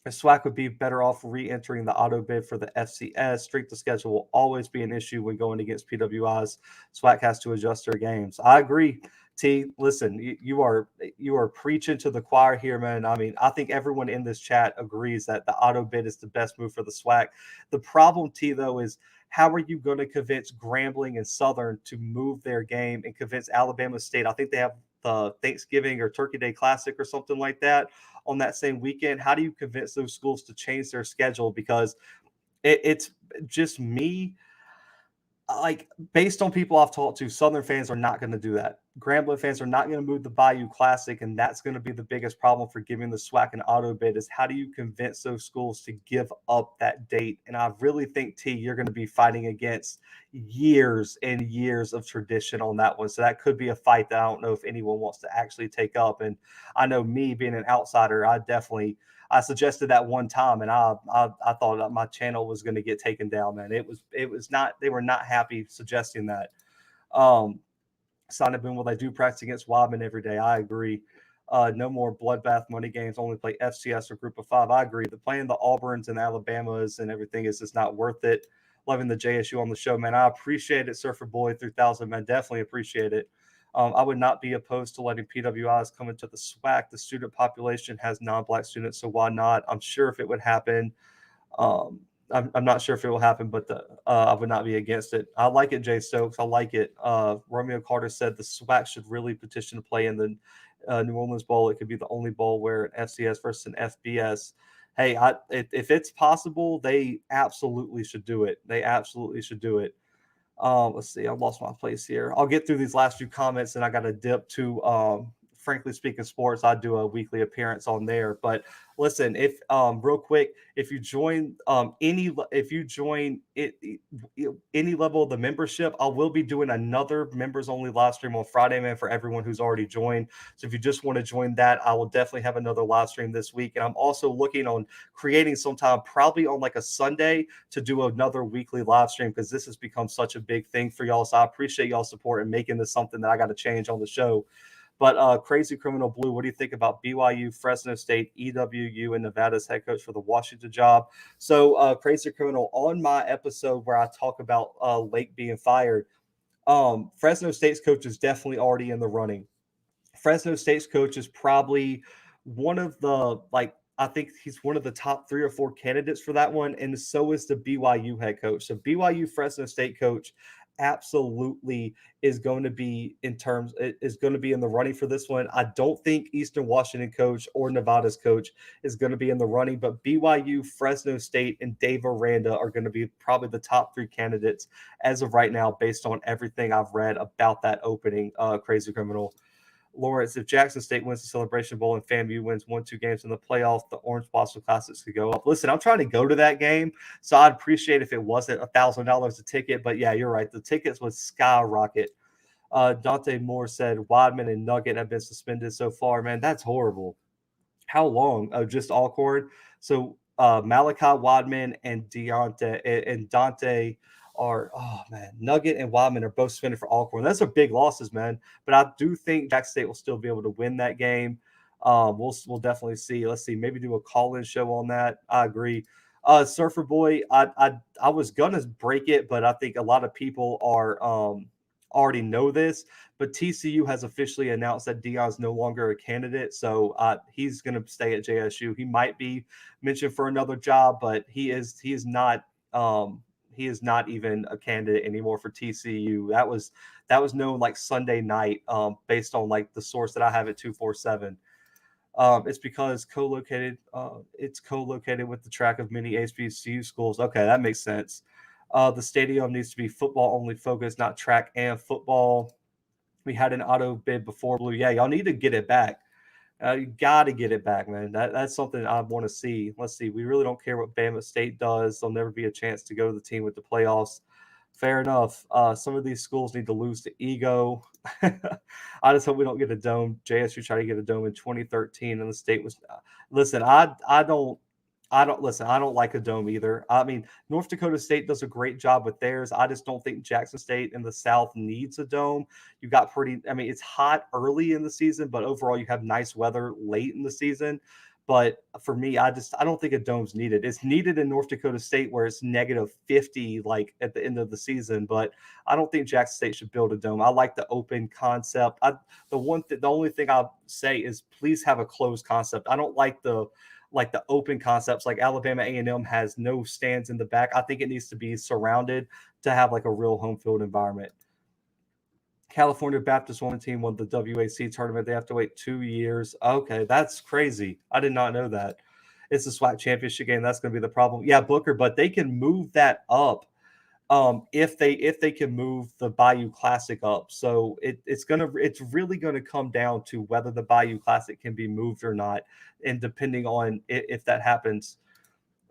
SWAC would be better off re-entering the auto bid for the FCS. Strength of schedule will always be an issue when going against PWIs. SWAC has to adjust their games. I agree. T, listen, you are preaching to the choir here, man. I mean, I think everyone in this chat agrees that the auto bid is the best move for the SWAC. The problem, T, though, is how are you going to convince Grambling and Southern to move their game and convince Alabama State? I think they have the Thanksgiving or Turkey Day Classic or something like that on that same weekend. How do you convince those schools to change their schedule? Because it's just me. Like, based on people I've talked to, Southern fans are not going to do that. Grambling fans are not going to move the Bayou Classic, and that's going to be the biggest problem for giving the SWAC an auto bid is how do you convince those schools to give up that date? And I really think, T, you're going to be fighting against years and years of tradition on that one. So that could be a fight that I don't know if anyone wants to actually take up. And I know me being an outsider, I suggested that one time, and I thought that my channel was going to get taken down, man. It was not. They were not happy suggesting that. Sonic Boom, well, they do practice against Wadman every day. I agree. No more bloodbath money games. Only play FCS or Group of Five. I agree. The playing the Auburns and Alabamas and everything is just not worth it. Loving the JSU on the show, man. I appreciate it, Surfer Boy 3000, man. Definitely appreciate it. I would not be opposed to letting PWIs come into the SWAC. The student population has non-Black students, so why not? I'm sure if it would happen. I'm not sure if it will happen, but I would not be against it. I like it, Jay Stokes. I like it. Romeo Carter said the SWAC should really petition to play in the New Orleans Bowl. It could be the only bowl where an FCS versus an FBS. Hey, if it's possible, they absolutely should do it. They absolutely should do it. Let's see. I lost my place here. I'll get through these last few comments, and I got to dip to Frankly Speaking Sports. I do a weekly appearance on there. But listen, if real quick, if you join any level of the membership, I will be doing another members only live stream on Friday, man, for everyone who's already joined. So if you just want to join that, I will definitely have another live stream this week. And I'm also looking on creating some time, probably on like a Sunday, to do another weekly live stream, because this has become such a big thing for y'all. So I appreciate y'all support and making this something that I got to change on the show. But Crazy Criminal Blue, what do you think about BYU, Fresno State, EWU, and Nevada's head coach for the Washington job? So Crazy Criminal, on my episode where I talk about Lake being fired, Fresno State's coach is definitely already in the running. Fresno State's coach is probably one of the, I think he's one of the top 3 or 4 candidates for that one. And so is the BYU head coach. So BYU Fresno State coach, absolutely is going to be is going to be in the running for this one. I don't think Eastern Washington coach or Nevada's coach is going to be in the running, but BYU, Fresno State, and Dave Aranda are going to be probably the top three candidates as of right now, based on everything I've read about that opening. Crazy Criminal. Lawrence, if Jackson State wins the Celebration Bowl and FAMU wins 1-2 games in the playoff, the Orange Blossom Classics could go up. Listen, I'm trying to go to that game, so I'd appreciate if it wasn't $1,000 a ticket. But yeah, you're right. The tickets would skyrocket. Dante Moore said Wadman and Nugget have been suspended so far. Man, that's horrible. How long? Oh, just Alcorn. So Malachi Wadman and Dante are, oh man, Nugget and Wadman are both suspended for Alcorn. Those are big losses, man. But I do think Jack State will still be able to win that game. We'll definitely see. Let's see, maybe do a call-in show on that. I agree. Surfer Boy, I was gonna break it, but I think a lot of people are already know this. But TCU has officially announced that Dion's no longer a candidate, so he's going to stay at JSU. He might be mentioned for another job, but he is not even a candidate anymore for TCU. That was known like Sunday night, based on like the source that I have at 247. It's because co-located. It's co-located with the track of many HBCU schools. Okay, that makes sense. The stadium needs to be football only focused, not track and football. We had an auto bid before Blue. Yeah, y'all need to get it back. You got to get it back, man. That's something I want to see. Let's see. We really don't care what Bama State does. There'll never be a chance to go to the team with the playoffs. Fair enough. Some of these schools need to lose to ego. I just hope we don't get a dome. JSU tried to get a dome in 2013, and the state was. Listen, I don't listen. I don't like a dome either. I mean, North Dakota State does a great job with theirs. I just don't think Jackson State in the South needs a dome. You got pretty. I mean, it's hot early in the season, but overall you have nice weather late in the season. But for me, I don't think a dome's needed. It's needed in North Dakota State where it's -50 like at the end of the season. But I don't think Jackson State should build a dome. I like the open concept. The only thing I'll say is please have a closed concept. I don't like the open concepts like Alabama A&M has no stands in the back. I think it needs to be surrounded to have like a real home field environment. California Baptist women's team won the WAC tournament. They have to wait 2 years. Okay, that's crazy. I did not know that. It's a SWAC championship game. That's going to be the problem. Yeah, Booker, but they can move that up if they can move the Bayou Classic up. So it's really gonna come down to whether the Bayou Classic can be moved or not, and depending on if that happens.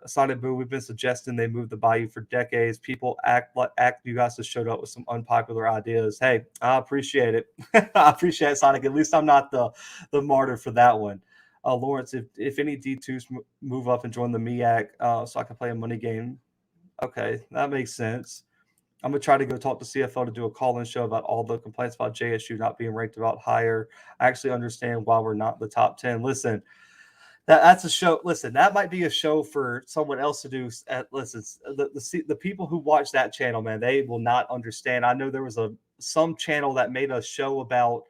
Sonic Boo, we've been suggesting they move the Bayou for decades. People act. You guys just showed up with some unpopular ideas. Hey, I appreciate it. I appreciate it, Sonic. At least I'm not the martyr for that one. Lawrence, if any D2s move up and join the MEAC, so I can play a money game. Okay, that makes sense. I'm gonna try to go talk to CFO to do a call-in show about all the complaints about JSU not being ranked about higher. I actually understand why we're not in the top 10. Listen, that's a show. Listen, that might be a show for someone else to do. Listen, the people who watch that channel, man, they will not understand. I know there was some channel that made a show about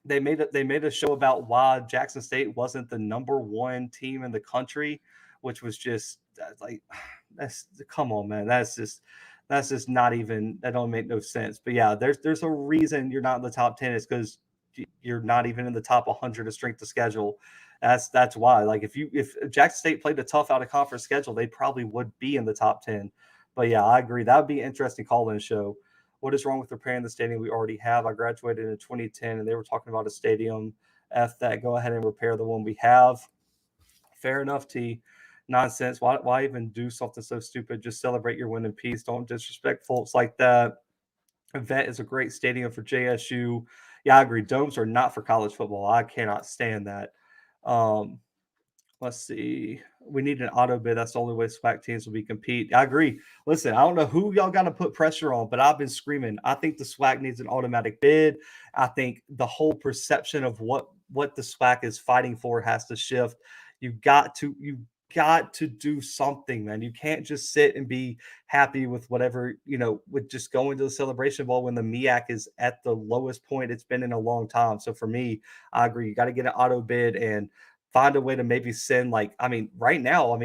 they made a show about why Jackson State wasn't the number one team in the country, which was just like that's come on, man. That's just not even that don't make no sense. But yeah, there's a reason you're not in the top 10. It's because you're not even in the top 100 of strength of schedule. That's why. Like if Jackson State played a tough out of conference schedule, they probably would be in the top 10. But yeah, I agree. That would be an interesting call-in show. What is wrong with repairing the stadium we already have? I graduated in 2010, and they were talking about a stadium. F that. Go ahead and repair the one we have. Fair enough, T. Nonsense. Why even do something so stupid? Just celebrate your win in peace. Don't disrespect folks like that. Vet is a great stadium for JSU. Yeah, I agree. Domes are not for college football. I cannot stand that. Um, let's see. We need an auto bid. That's the only way SWAC teams will be compete. I agree. Listen, I don't know who y'all got to put pressure on, but I've been screaming. I think the SWAC needs an automatic bid. I think the whole perception of what the SWAC is fighting for has to shift. You got to do something, man. You can't just sit and be happy with whatever, with just going to the Celebration Bowl when the MEAC is at the lowest point it's been in a long time. So for me, I agree. You got to get an auto bid and find a way to maybe send right now,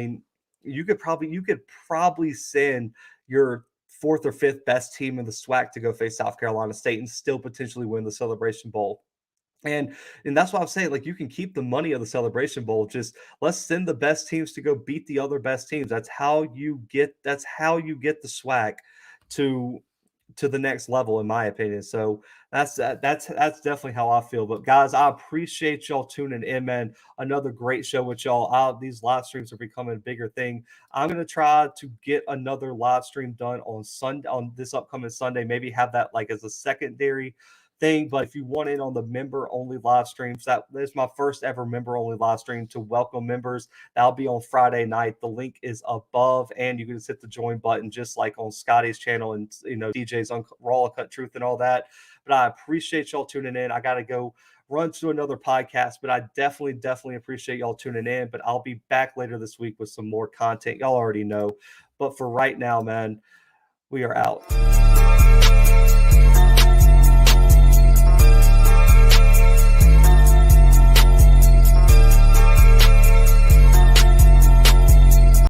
you could probably send your fourth or fifth best team in the SWAC to go face South Carolina State and still potentially win the Celebration Bowl. And that's why I'm saying, like, you can keep the money of the Celebration Bowl. Just let's send the best teams to go beat the other best teams. That's how you get the SWAC to the next level, in my opinion. So that's definitely how I feel. But guys, I appreciate y'all tuning in, man. Another great show with y'all. These live streams are becoming a bigger thing. I'm gonna try to get another live stream done on this upcoming Sunday. Maybe have that like as a secondary thing. But if you want in on the member only live streams, that is my first ever member only live stream to welcome members. That'll be on Friday night. The link is above, and you can just hit the join button just like on Scotty's channel and DJ's on Raw Cut Truth and all that. But I appreciate y'all tuning in. I gotta go run to another podcast, but I definitely appreciate y'all tuning in. But I'll be back later this week with some more content. Y'all already know. But for right now, man, we are out.